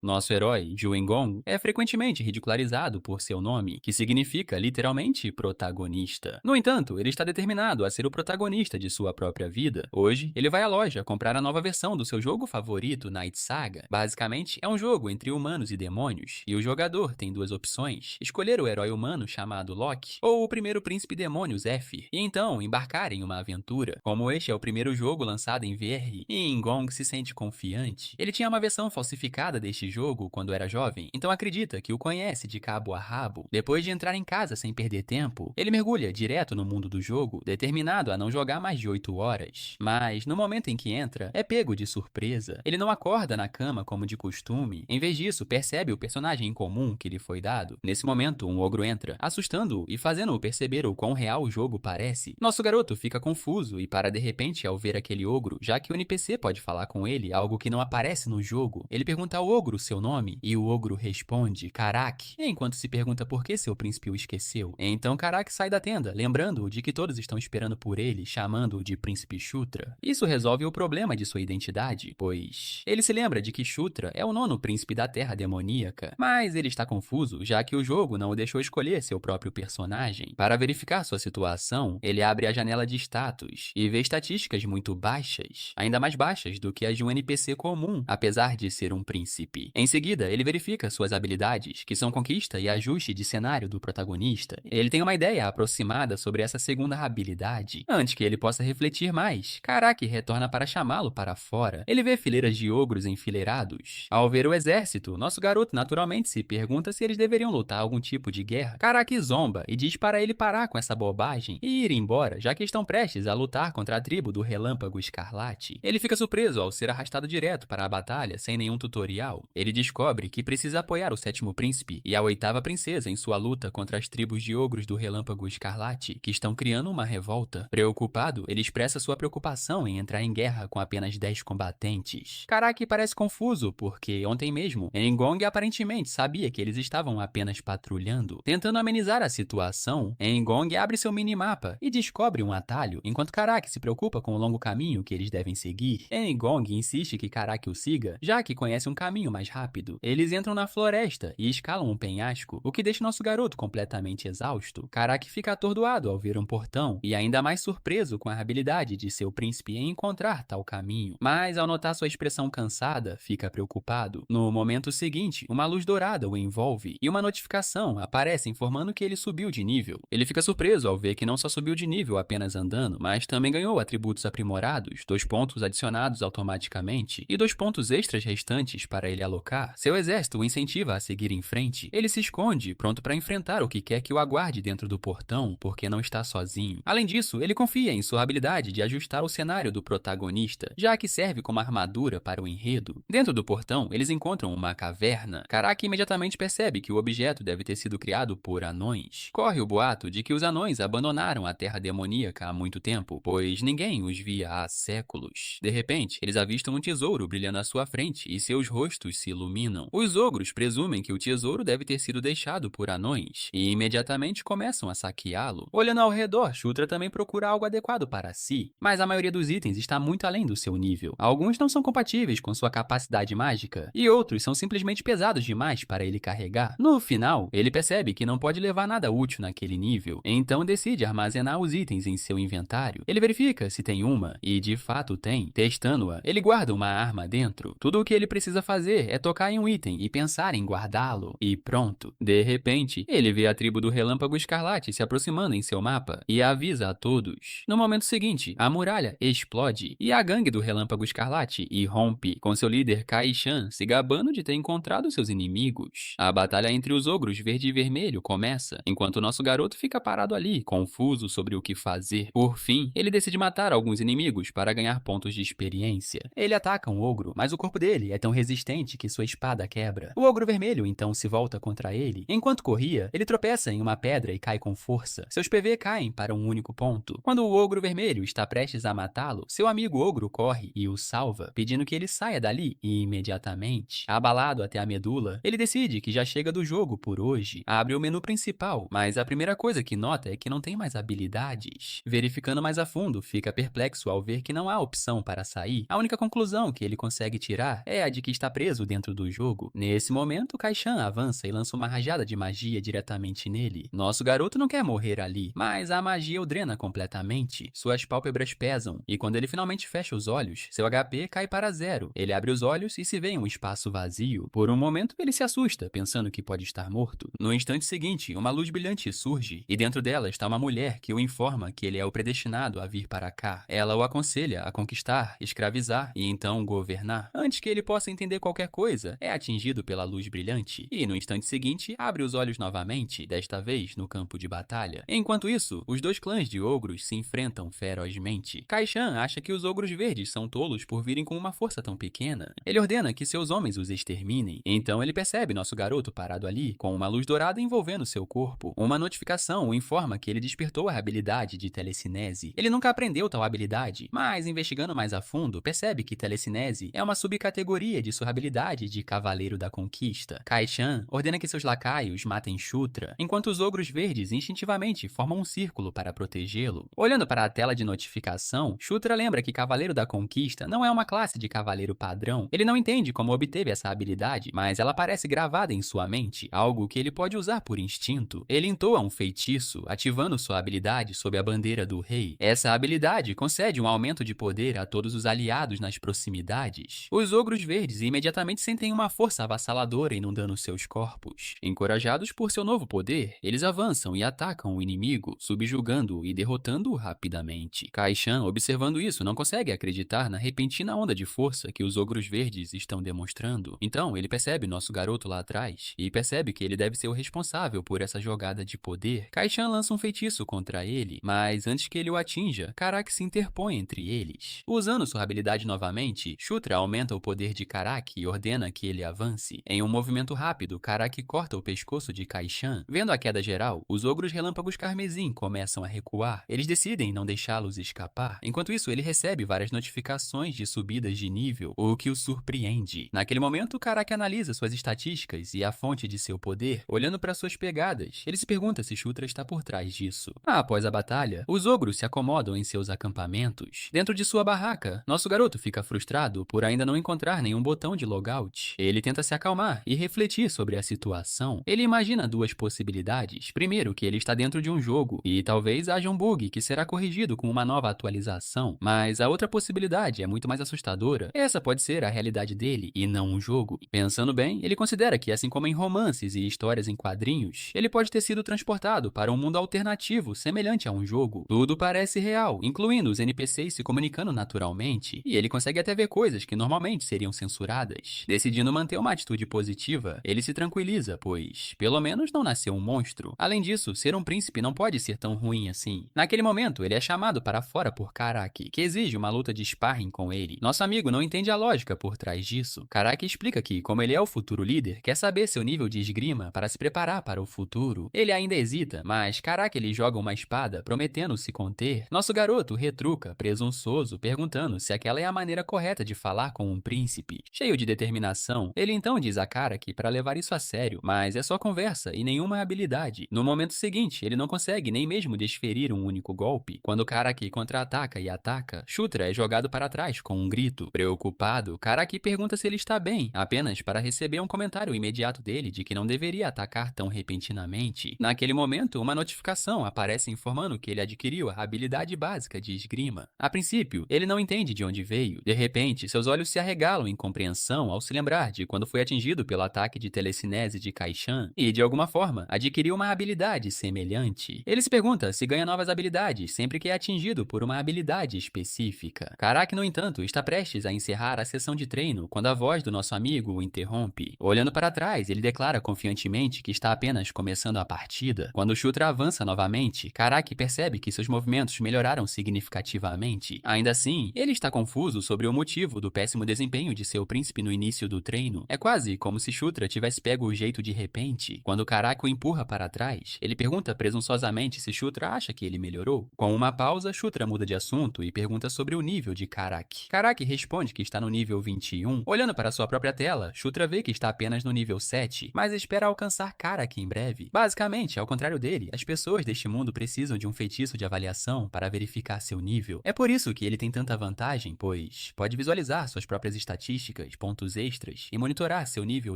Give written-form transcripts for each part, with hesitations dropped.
Nosso herói, Gong, é frequentemente ridicularizado por seu nome, que significa literalmente protagonista. No entanto, ele está determinado a ser o protagonista de sua própria vida. Hoje, ele vai à loja comprar a nova versão do seu jogo favorito, Night Saga. Basicamente, é um jogo entre humanos e demônios, e o jogador tem duas opções: escolher o herói humano chamado Loki ou o primeiro príncipe demônio Zephyr, e então embarcar em uma aventura. Como este é o primeiro jogo lançado em VR, e Gong se sente confiante. Ele tinha uma versão falsificada deste jogo quando era jovem, então acredita que o conhece de cabo a rabo. Depois de entrar em casa sem perder tempo, ele mergulha direto no mundo do jogo, determinado a não jogar mais de 8 horas. Mas, no momento em que entra, é pego de surpresa. Ele não acorda na cama como de costume. Em vez disso, percebe o personagem incomum que lhe foi dado. Nesse momento, um ogro entra, assustando-o e fazendo-o perceber o quão real o jogo parece. Nosso garoto fica confuso e para de repente ao ver aquele ogro, já que o NPC pode falar com ele, algo que não aparece no jogo. Ele pergunta ao ogro seu nome e o ogro responde Karak, enquanto se pergunta por que seu príncipe o esqueceu. Então Karak sai da tenda, lembrando-o de que todos estão esperando por ele, chamando-o de Príncipe Shutra. Isso resolve o problema de sua identidade, pois ele se lembra de que Shutra é o nono príncipe da Terra Demoníaca, mas ele está confuso, já que o jogo não o deixou escolher seu próprio personagem. Para verificar sua situação, ele abre a janela de status e vê estatísticas muito baixas, ainda mais baixas do que as de um NPC comum, apesar de ser um príncipe. Em seguida, ele verifica suas habilidades, que são conquista e ajuste de cenário do protagonista. Ele tem uma ideia aproximada sobre essa segunda habilidade. Antes que ele possa refletir mais, Karaki retorna para chamá-lo para fora. Ele vê fileiras de ogros enfileirados. Ao ver o exército, nosso garoto naturalmente se pergunta se eles deveriam lutar algum tipo de guerra. Karaki zomba e diz para ele parar com essa bobagem e ir embora, já que estão prestes a lutar contra a tribo do Relâmpago Escarlate. Ele fica surpreso ao ser arrastado direto para a batalha sem nenhum tutorial. Ele descobre que precisa apoiar o sétimo príncipe e a oitava princesa em sua luta contra as tribos de ogros do Relâmpago Escarlate, que estão criando uma revolta. Preocupado, ele expressa sua preocupação em entrar em guerra com apenas 10 combatentes. Karaki parece confuso, porque ontem mesmo, Gong aparentemente sabia que eles estavam apenas patrulhando. Tentando amenizar a situação, Gong abre seu minimapa e descobre um atalho, enquanto Karaki se preocupa com o longo caminho que eles devem seguir. Gong insiste que Karaki o siga, já que conhece um caminho mais rápido. Eles entram na floresta e escalam um penhasco, o que deixa nosso garoto completamente exausto. Karaki fica atordoado ao ver um portão e ainda mais surpreso com a habilidade de seu príncipe em encontrar tal caminho. Mas ao notar sua expressão cansada, fica preocupado. No momento seguinte, uma luz dourada o envolve e uma notificação aparece informando que ele subiu de nível. Ele fica surpreso ao ver que não só subiu de nível apenas andando, mas também ganhou atributos aprimorados, 2 pontos adicionados automaticamente e 2 pontos extras restantes para ele alocar. Seu exército o incentiva a seguir em frente. Ele se esconde, pronto para enfrentar o que quer que o aguarde dentro do portão, porque não está sozinho. Além disso, ele confia em sua habilidade de ajustar o cenário do protagonista, já que serve como armadura para o enredo. Dentro do portão, eles encontram uma caverna. Karaki imediatamente percebe que o objeto deve ter sido criado por anões. Corre o boato de que os anões abandonaram a Terra Demoníaca há muito tempo, pois ninguém os via há séculos. De repente, eles avistam um tesouro brilhando à sua frente e seus rostos se iluminam. Os ogros presumem que o tesouro deve ter sido deixado por anões e imediatamente começam a saqueá-lo. Olhando ao redor, Shutra também procura algo adequado para si, mas a maioria dos itens está muito além do seu nível. Alguns não são compatíveis com sua capacidade mágica e outros são simplesmente pesados demais para ele carregar. No final, ele percebe que não pode levar nada útil naquele nível, então decide armazenar os itens em seu inventário. Ele verifica se tem uma, e de fato tem. Testando-a, ele guarda uma arma dentro. Tudo o que ele precisa fazer é tocar em um item e pensar em guardá-lo, e pronto. De repente, ele vê a tribo do Relâmpago Escarlate se aproximando em seu mapa e avisa a todos. No momento seguinte, a muralha explode e a gangue do Relâmpago Escarlate irrompe, com seu líder Kai Shan se gabando de ter encontrado seus inimigos. A batalha entre os ogros verde e vermelho começa, enquanto nosso garoto fica parado ali, confuso sobre o que fazer. Por fim, ele decide matar alguns inimigos para ganhar pontos de experiência. Ele ataca um ogro, mas o corpo dele é tão resistente que sua espada quebra. O ogro vermelho então se volta contra ele. Enquanto corria, ele tropeça em uma pedra e cai com força. Seus PV caem para um único ponto. Quando o ogro vermelho está prestes a matá-lo, seu amigo ogro corre e o salva, pedindo que ele saia dali imediatamente. Abalado até a medula, ele decide que já chega do jogo por hoje. Abre o menu principal, mas a primeira coisa que nota é que não tem mais habilidades. Verificando mais a fundo, fica perplexo ao ver que não há opção para sair. A única conclusão que ele consegue tirar é a de que está preso dentro dentro do jogo. Nesse momento, Kaishan avança e lança uma rajada de magia diretamente nele. Nosso garoto não quer morrer ali, mas a magia o drena completamente. Suas pálpebras pesam, e quando ele finalmente fecha os olhos, seu HP cai para zero. Ele abre os olhos e se vê em um espaço vazio. Por um momento, ele se assusta, pensando que pode estar morto. No instante seguinte, uma luz brilhante surge, e dentro dela está uma mulher que o informa que ele é o predestinado a vir para cá. Ela o aconselha a conquistar, escravizar e então governar. Antes que ele possa entender qualquer coisa, é atingido pela luz brilhante, e no instante seguinte, abre os olhos novamente, desta vez no campo de batalha. Enquanto isso, os dois clãs de ogros se enfrentam ferozmente. Kaishan acha que os ogros verdes são tolos por virem com uma força tão pequena. Ele ordena que seus homens os exterminem. Então ele percebe nosso garoto parado ali, com uma luz dourada envolvendo seu corpo. Uma notificação o informa que ele despertou a habilidade de telecinese. Ele nunca aprendeu tal habilidade, mas investigando mais a fundo, percebe que telecinese é uma subcategoria de sua habilidade de Cavaleiro da Conquista. Kaishan ordena que seus lacaios matem Shutra, enquanto os ogros verdes instintivamente formam um círculo para protegê-lo. Olhando para a tela de notificação, Shutra lembra que Cavaleiro da Conquista não é uma classe de cavaleiro padrão. Ele não entende como obteve essa habilidade, mas ela parece gravada em sua mente, algo que ele pode usar por instinto. Ele entoa um feitiço, ativando sua habilidade sob a bandeira do rei. Essa habilidade concede um aumento de poder a todos os aliados nas proximidades. Os ogros verdes imediatamente sentem uma força avassaladora inundando seus corpos. Encorajados por seu novo poder, eles avançam e atacam o inimigo, subjugando-o e derrotando-o rapidamente. Kaishan, observando isso, não consegue acreditar na repentina onda de força que os ogros verdes estão demonstrando. Então, ele percebe nosso garoto lá atrás e percebe que ele deve ser o responsável por essa jogada de poder. Kaishan lança um feitiço contra ele, mas antes que ele o atinja, Karak se interpõe entre eles. Usando sua habilidade novamente, Shutra aumenta o poder de Karak e ordena que ele avance. Em um movimento rápido, Karak corta o pescoço de Kaishan. Vendo a queda geral, os ogros relâmpagos carmesim começam a recuar. Eles decidem não deixá-los escapar. Enquanto isso, ele recebe várias notificações de subidas de nível, o que o surpreende. Naquele momento, Karak analisa suas estatísticas e a fonte de seu poder, olhando para suas pegadas. Ele se pergunta se Shutra está por trás disso. Após a batalha, os ogros se acomodam em seus acampamentos. Dentro de sua barraca, nosso garoto fica frustrado por ainda não encontrar nenhum botão de logout. Ele tenta se acalmar e refletir sobre a situação. Ele imagina duas possibilidades. Primeiro, que ele está dentro de um jogo e talvez haja um bug que será corrigido com uma nova atualização. Mas a outra possibilidade é muito mais assustadora. Essa pode ser a realidade dele e não um jogo. Pensando bem, ele considera que, assim como em romances e histórias em quadrinhos, ele pode ter sido transportado para um mundo alternativo semelhante a um jogo. Tudo parece real, incluindo os NPCs se comunicando naturalmente, e ele consegue até ver coisas que normalmente seriam censuradas. Decidindo manter uma atitude positiva, ele se tranquiliza, pois, pelo menos não nasceu um monstro. Além disso, ser um príncipe não pode ser tão ruim assim. Naquele momento, ele é chamado para fora por Karak, que exige uma luta de sparring com ele. Nosso amigo não entende a lógica por trás disso. Karak explica que, como ele é o futuro líder, quer saber seu nível de esgrima para se preparar para o futuro. Ele ainda hesita, mas Karak lhe joga uma espada, prometendo se conter. Nosso garoto retruca, presunçoso, perguntando se aquela é a maneira correta de falar com um príncipe. Cheio de determinação, ele então diz a Karak para levar isso a sério, mas é só conversa e nenhuma habilidade. No momento seguinte, ele não consegue nem mesmo desferir um único golpe. Quando Karak contra-ataca e ataca, Shutra é jogado para trás com um grito. Preocupado, Karak pergunta se ele está bem, apenas para receber um comentário imediato dele de que não deveria atacar tão repentinamente. Naquele momento, uma notificação aparece informando que ele adquiriu a habilidade básica de esgrima. A princípio, ele não entende de onde veio. De repente, seus olhos se arregalam em compreensão ao se lembrar de quando foi atingido pelo ataque de telecinese de Kaishan e, de alguma forma, adquiriu uma habilidade semelhante. Ele se pergunta se ganha novas habilidades sempre que é atingido por uma habilidade específica. Karak, no entanto, está prestes a encerrar a sessão de treino quando a voz do nosso amigo o interrompe. Olhando para trás, ele declara confiantemente que está apenas começando a partida. Quando Shutra avança novamente, Karak percebe que seus movimentos melhoraram significativamente. Ainda assim, ele está confuso sobre o motivo do péssimo desempenho de seu príncipe no início do treino. É quase como se Shutra tivesse pego o jeito de repente. Quando Karak o empurra para trás, ele pergunta presunçosamente se Shutra acha que ele melhorou. Com uma pausa, Shutra muda de assunto e pergunta sobre o nível de Karak. Karak responde que está no nível 21. Olhando para sua própria tela, Shutra vê que está apenas no nível 7, mas espera alcançar Karak em breve. Basicamente, ao contrário dele, as pessoas deste mundo precisam de um feitiço de avaliação para verificar seu nível. É por isso que ele tem tanta vantagem, pois pode visualizar suas próprias estatísticas, pontos extras e monitorar seu nível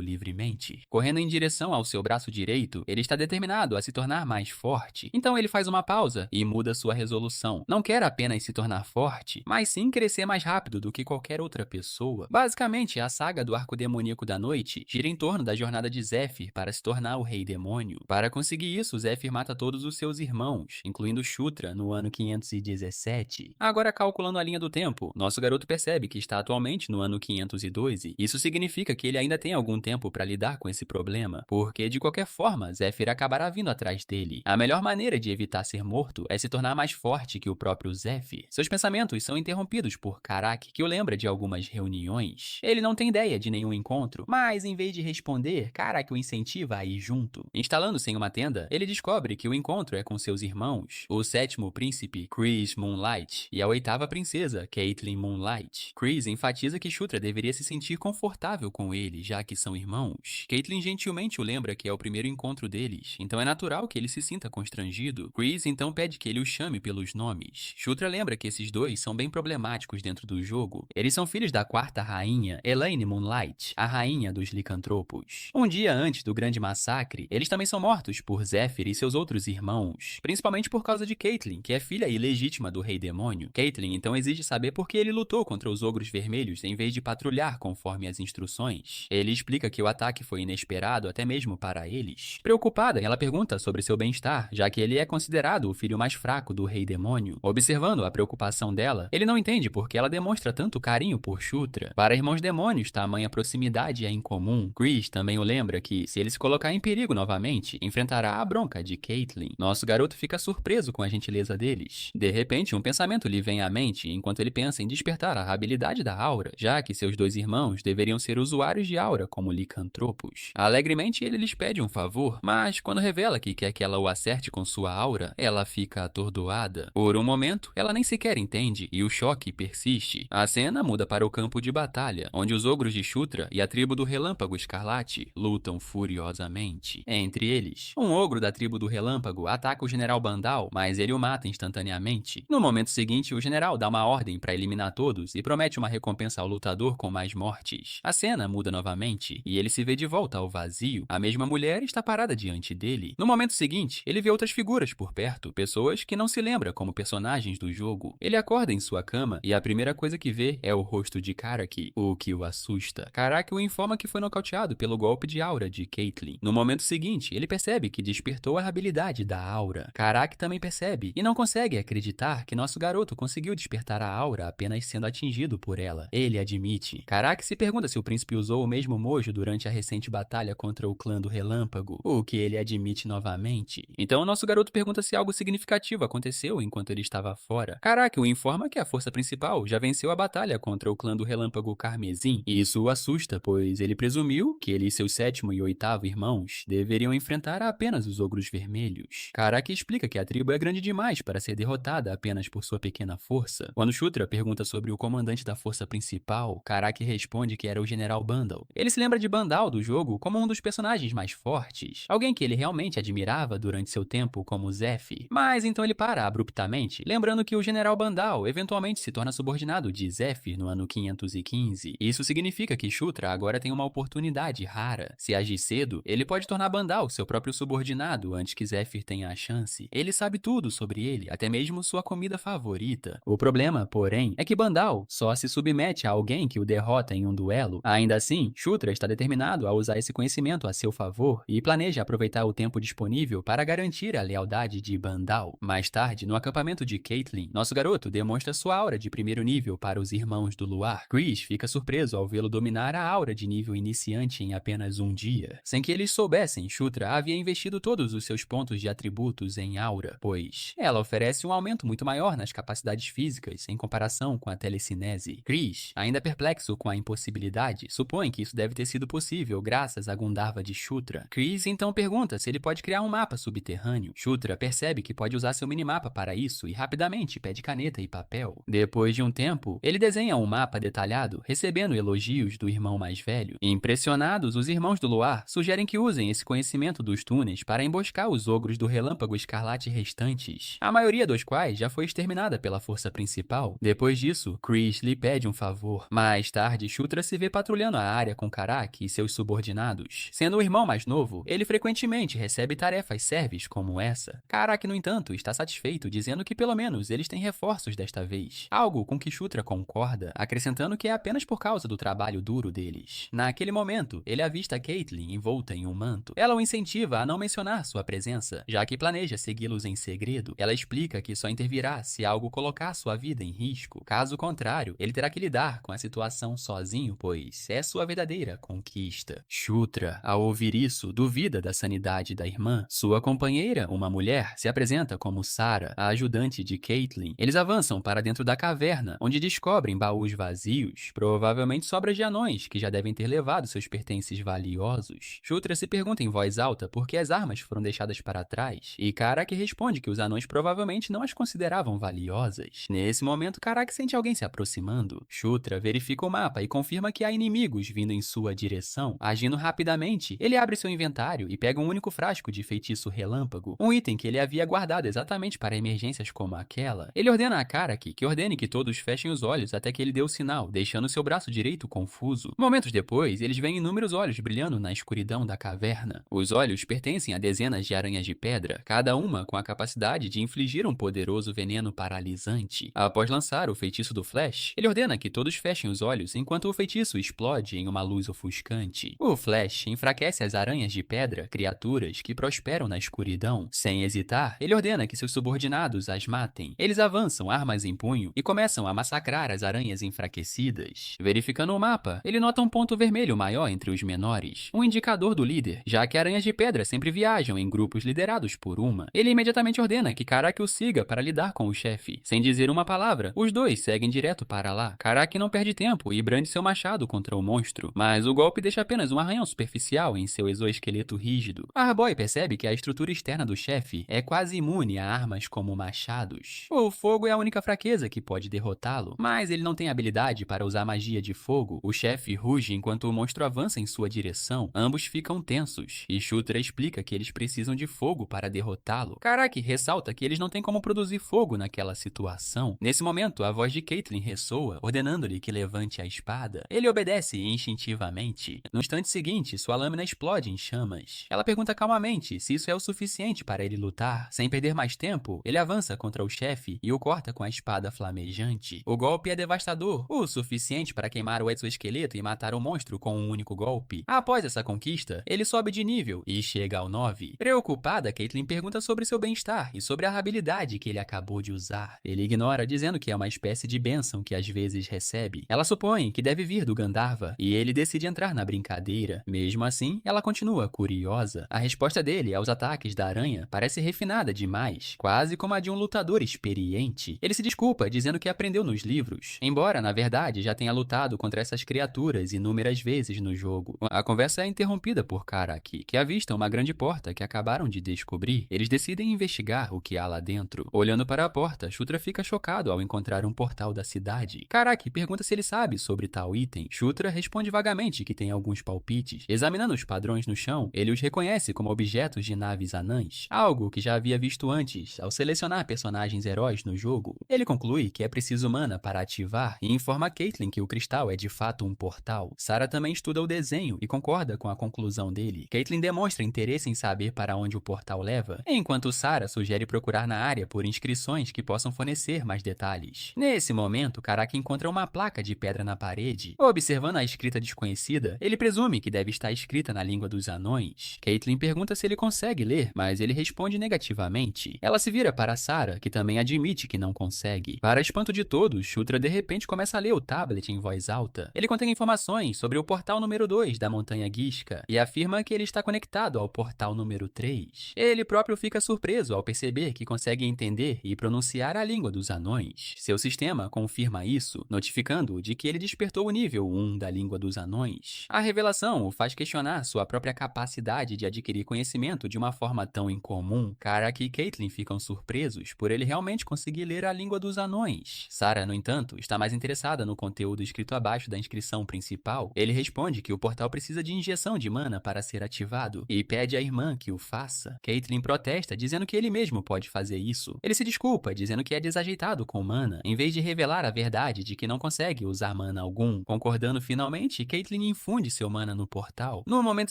livremente. Correndo em direção ao seu braço direito, ele está determinado a se tornar mais forte. Então ele faz uma pausa e muda sua resolução. Não quer apenas se tornar forte, mas sim crescer mais rápido do que qualquer outra pessoa. Basicamente, a saga do Arco Demoníaco da Noite gira em torno da jornada de Zephyr para se tornar o Rei Demônio. Para conseguir isso, Zephyr mata todos os seus irmãos, incluindo Shutra, no ano 517. Agora, calculando a linha do tempo, nosso garoto percebe que está atualmente no ano 512. Isso significa que ele ainda tem algum tempo para lidar com esse problema, porque de qualquer forma, Zephyr acabará vindo atrás dele. A melhor maneira de evitar ser morto é se tornar mais forte que o próprio Zephyr. Seus pensamentos são interrompidos por Karak, que o lembra de algumas reuniões. Ele não tem ideia de nenhum encontro, mas em vez de responder, Karak o incentiva a ir junto. Instalando-se em uma tenda, ele descobre que o encontro é com seus irmãos, o sétimo príncipe, Chris Moonlight, e a oitava princesa, Caitlyn Moonlight. Chris enfatiza que Shutra deveria se sentir confortável com ele, já que são irmãos. Caitlyn gentilmente o lembra que é o primeiro encontro deles, então é natural que ele se sinta constrangido. Chris então pede que ele o chame pelos nomes. Shutra lembra que esses dois são bem problemáticos dentro do jogo. Eles são filhos da quarta rainha, Elaine Moonlight, a rainha dos licantropos. Um dia antes do grande massacre, eles também são mortos por Zephyr e seus outros irmãos, principalmente por causa de Caitlyn, que é filha ilegítima do Rei Demônio. Caitlyn então exige saber por que ele lutou contra os ogros vermelhos em vez de patrulhar conforme as instruções. Ele explica que o ataque foi inesperado até mesmo para eles. Preocupada, ela pergunta sobre seu bem-estar, já que ele é considerado o filho mais fraco do Rei Demônio. Observando a preocupação dela, ele não entende por que ela demonstra tanto carinho por Shutra. Para irmãos demônios, tamanha proximidade é incomum. Chris também o lembra que, se ele se colocar em perigo novamente, enfrentará a bronca de Caitlyn. Nosso garoto fica surpreso com a gentileza deles. De repente, um pensamento lhe vem à mente enquanto ele pensa em despertar a habilidade da aura, já que seus dois irmãos deveriam ser usuários de aura como licantropos. Alegremente, ele lhes pede um favor, mas quando revela que quer que ela o acerte com sua aura, ela fica atordoada. Por um momento, ela nem sequer entende e o choque persiste. A cena muda para o campo de batalha, onde os ogros de Shutra e a tribo do Relâmpago Escarlate lutam furiosamente. Entre eles, um ogro da tribo do Relâmpago ataca o General Bandal, mas ele o mata instantaneamente. No momento seguinte, o general dá uma ordem para eliminar todos e promete uma recompensa ao lutador com mais mortes. A cena muda novamente e ele se vê de volta ao vazio. A mesma mulher está parada diante dele. No momento seguinte, ele vê outras figuras por perto, pessoas que não se lembra como personagens do jogo. Ele acorda em sua cama e a primeira coisa que vê é o rosto de Karak, o que o assusta. Karak o informa que foi nocauteado pelo golpe de aura de Caitlyn. No momento seguinte, ele percebe que despertou a habilidade da aura. Karak também percebe e não consegue acreditar que nosso garoto conseguiu despertar a aura apenas sendo atingido por ela. Ele admite. Karak se pergunta se o príncipe usou o mesmo mojo durante a recente batalha contra o clã do Relâmpago, o que ele admite novamente. Então nosso garoto pergunta se algo significativo aconteceu enquanto ele estava fora. Karak o informa que a força principal já venceu a batalha contra o clã do Relâmpago Carmesim, e isso o assusta, pois ele presumiu que ele e seus sétimo e oitavo irmãos deveriam enfrentar apenas os ogros vermelhos. Karak explica que a tribo é grande demais para ser derrotada apenas por sua pequena força. Quando Shutra pergunta sobre o comandante da força principal, Karak responde que era o General Bandal. Ele se lembra de Bandal do jogo como um dos personagens mais fortes, alguém que ele realmente admirava durante seu tempo como Zephyr. Mas então ele para abruptamente, lembrando que o General Bandal eventualmente se torna subordinado de Zephyr no ano 515. Isso significa que Shutra agora tem uma oportunidade rara. Se agir cedo, ele pode tornar Bandal seu próprio subordinado antes que Zephyr tenha a chance. Ele sabe tudo sobre ele, até mesmo sua comida favorita. O problema, porém, é que Bandal só se submete a alguém que o derrota em um duelo. Ainda assim, Shutra está determinado a usar esse conhecimento a seu favor e planeja aproveitar o tempo disponível para garantir a lealdade de Bandal. Mais tarde, no acampamento de Caitlyn, nosso garoto demonstra sua aura de primeiro nível para os Irmãos do Luar. Chris fica surpreso ao vê-lo dominar a aura de nível iniciante em apenas um dia. Sem que eles soubessem, Shutra havia investido todos os seus pontos de atributos em aura, pois ela oferece um aumento muito maior nas capacidades físicas em comparação com a telecinese. Chris, ainda perplexo com a impossibilidade, supõe que isso deve ter sido possível graças à Gundharva de Shutra. Chris então pergunta se ele pode criar um mapa subterrâneo. Shutra percebe que pode usar seu minimapa para isso e rapidamente pede caneta e papel. Depois de um tempo, ele desenha um mapa detalhado, recebendo elogios do irmão mais velho. Impressionados, os Irmãos do Luar sugerem que usem esse conhecimento dos túneis para emboscar os ogros do Relâmpago Escarlate restantes, a maioria dos quais já foi exterminada pela força principal. Depois disso, Chris lhe pede um favor. Mais tarde, Shutra se se vê patrulhando a área com Karaki e seus subordinados. Sendo o irmão mais novo, ele frequentemente recebe tarefas sérvias como essa. Karaki, no entanto, está satisfeito, dizendo que pelo menos eles têm reforços desta vez. Algo com que Shutra concorda, acrescentando que é apenas por causa do trabalho duro deles. Naquele momento, ele avista Caitlyn envolta em um manto. Ela o incentiva a não mencionar sua presença, já que planeja segui-los em segredo. Ela explica que só intervirá se algo colocar sua vida em risco. Caso contrário, ele terá que lidar com a situação sozinho, pois é sua verdadeira conquista. Shutra, ao ouvir isso, duvida da sanidade da irmã. Sua companheira, uma mulher, se apresenta como Sarah, a ajudante de Caitlyn. Eles avançam para dentro da caverna, onde descobrem baús vazios, provavelmente sobras de anões que já devem ter levado seus pertences valiosos. Shutra se pergunta em voz alta por que as armas foram deixadas para trás, e Karaki responde que os anões provavelmente não as consideravam valiosas. Nesse momento, Karaki sente alguém se aproximando. Shutra verifica o mapa e confirma que há inimigos vindo em sua direção. Agindo rapidamente, ele abre seu inventário e pega um único frasco de feitiço relâmpago, um item que ele havia guardado exatamente para emergências como aquela. Ele ordena a Karaki que ordene que todos fechem os olhos até que ele dê o sinal, deixando seu braço direito confuso. Momentos depois, eles veem inúmeros olhos brilhando na escuridão da caverna. Os olhos pertencem a dezenas de aranhas de pedra, cada uma com a capacidade de infligir um poderoso veneno paralisante. Após lançar o feitiço do Flash, ele ordena que todos fechem os olhos enquanto o feitiço explode em uma luz ofuscante. O Flash enfraquece as aranhas de pedra, criaturas que prosperam na escuridão. Sem hesitar, ele ordena que seus subordinados as matem. Eles avançam, armas em punho, e começam a massacrar as aranhas enfraquecidas. Verificando o mapa, ele nota um ponto vermelho maior entre os menores, um indicador do líder, já que aranhas de pedra sempre viajam em grupos liderados por uma. Ele imediatamente ordena que Karaki o siga para lidar com o chefe. Sem dizer uma palavra, os dois seguem direto para lá. Karaki não perde tempo e brande seu machado contra o monstro, mas o golpe deixa apenas um arranhão superficial em seu exoesqueleto rígido. Arboy percebe que a estrutura externa do chefe é quase imune a armas como machados. O fogo é a única fraqueza que pode derrotá-lo, mas ele não tem habilidade para usar magia de fogo. O chefe ruge enquanto o monstro avança em sua direção. Ambos ficam tensos, e Shutra explica que eles precisam de fogo para derrotá-lo. Karaki ressalta que eles não têm como produzir fogo naquela situação. Nesse momento, a voz de Caitlyn ressoa, ordenando-lhe que levante a espada. Ele obedece instintivamente. No instante seguinte, sua lâmina explode em chamas. Ela pergunta calmamente se isso é o suficiente para ele lutar. Sem perder mais tempo, ele avança contra o chefe e o corta com a espada flamejante. O golpe é devastador, o suficiente para queimar o exoesqueleto e matar o monstro com um único golpe. Após essa conquista, ele sobe de nível e chega ao 9. Preocupada, Caitlyn pergunta sobre seu bem-estar e sobre a habilidade que ele acabou de usar. Ele ignora, dizendo que é uma espécie de bênção que às vezes recebe. Ela supõe que deve vir do Gandharva e ele decide entrar na brincadeira. Mesmo assim, ela continua curiosa. A resposta dele aos ataques da aranha parece refinada demais, quase como a de um lutador experiente. Ele se desculpa, dizendo que aprendeu nos livros, embora, na verdade, já tenha lutado contra essas criaturas inúmeras vezes no jogo. A conversa é interrompida por Karaki, que avista uma grande porta que acabaram de descobrir. Eles decidem investigar o que há lá dentro. Olhando para a porta, Shutra fica chocado ao encontrar um portal da cidade. Karaki pergunta se ele sabe sobre tal item. Shutra responde vagamente que tem alguns palpites. Examinando os padrões no chão, ele os reconhece como objetos de naves anãs, algo que já havia visto antes ao selecionar personagens heróis no jogo. Ele conclui que é preciso mana para ativar e informa Caitlyn que o cristal é de fato um portal. Sarah também estuda o desenho e concorda com a conclusão dele. Caitlyn demonstra interesse em saber para onde o portal leva, enquanto Sarah sugere procurar na área por inscrições que possam fornecer mais detalhes. Nesse momento, Karaki encontra uma placa de pedra na parede. Observando a escrita desconhecida, ele presume que deve estar escrita na língua dos anões. Caitlyn pergunta se ele consegue ler, mas ele responde negativamente. Ela se vira para Sarah, que também admite que não consegue. Para espanto de todos, Shutra de repente começa a ler o tablet em voz alta. Ele contém informações sobre o portal número 2 da Montanha Gishka e afirma que ele está conectado ao portal número 3. Ele próprio fica surpreso ao perceber que consegue entender e pronunciar a língua dos anões. Seu sistema confirma isso, notificando-o de que ele despertou o nível 1 da língua dos anões. A revelação o faz questionar sua própria capacidade de adquirir conhecimento de uma forma tão incomum. Karaki e Caitlyn ficam surpresos por ele realmente conseguir ler a língua dos anões. Sarah, no entanto, está mais interessada no conteúdo escrito abaixo da inscrição principal. Ele responde que o portal precisa de injeção de mana para ser ativado e pede à irmã que o faça. Caitlyn protesta, dizendo que ele mesmo pode fazer isso. Ele se desculpa, dizendo que é desajeitado com mana, em vez de revelar a verdade de que não consegue usar mana algum. Com Concordando finalmente, Caitlyn infunde seu mana no portal. No momento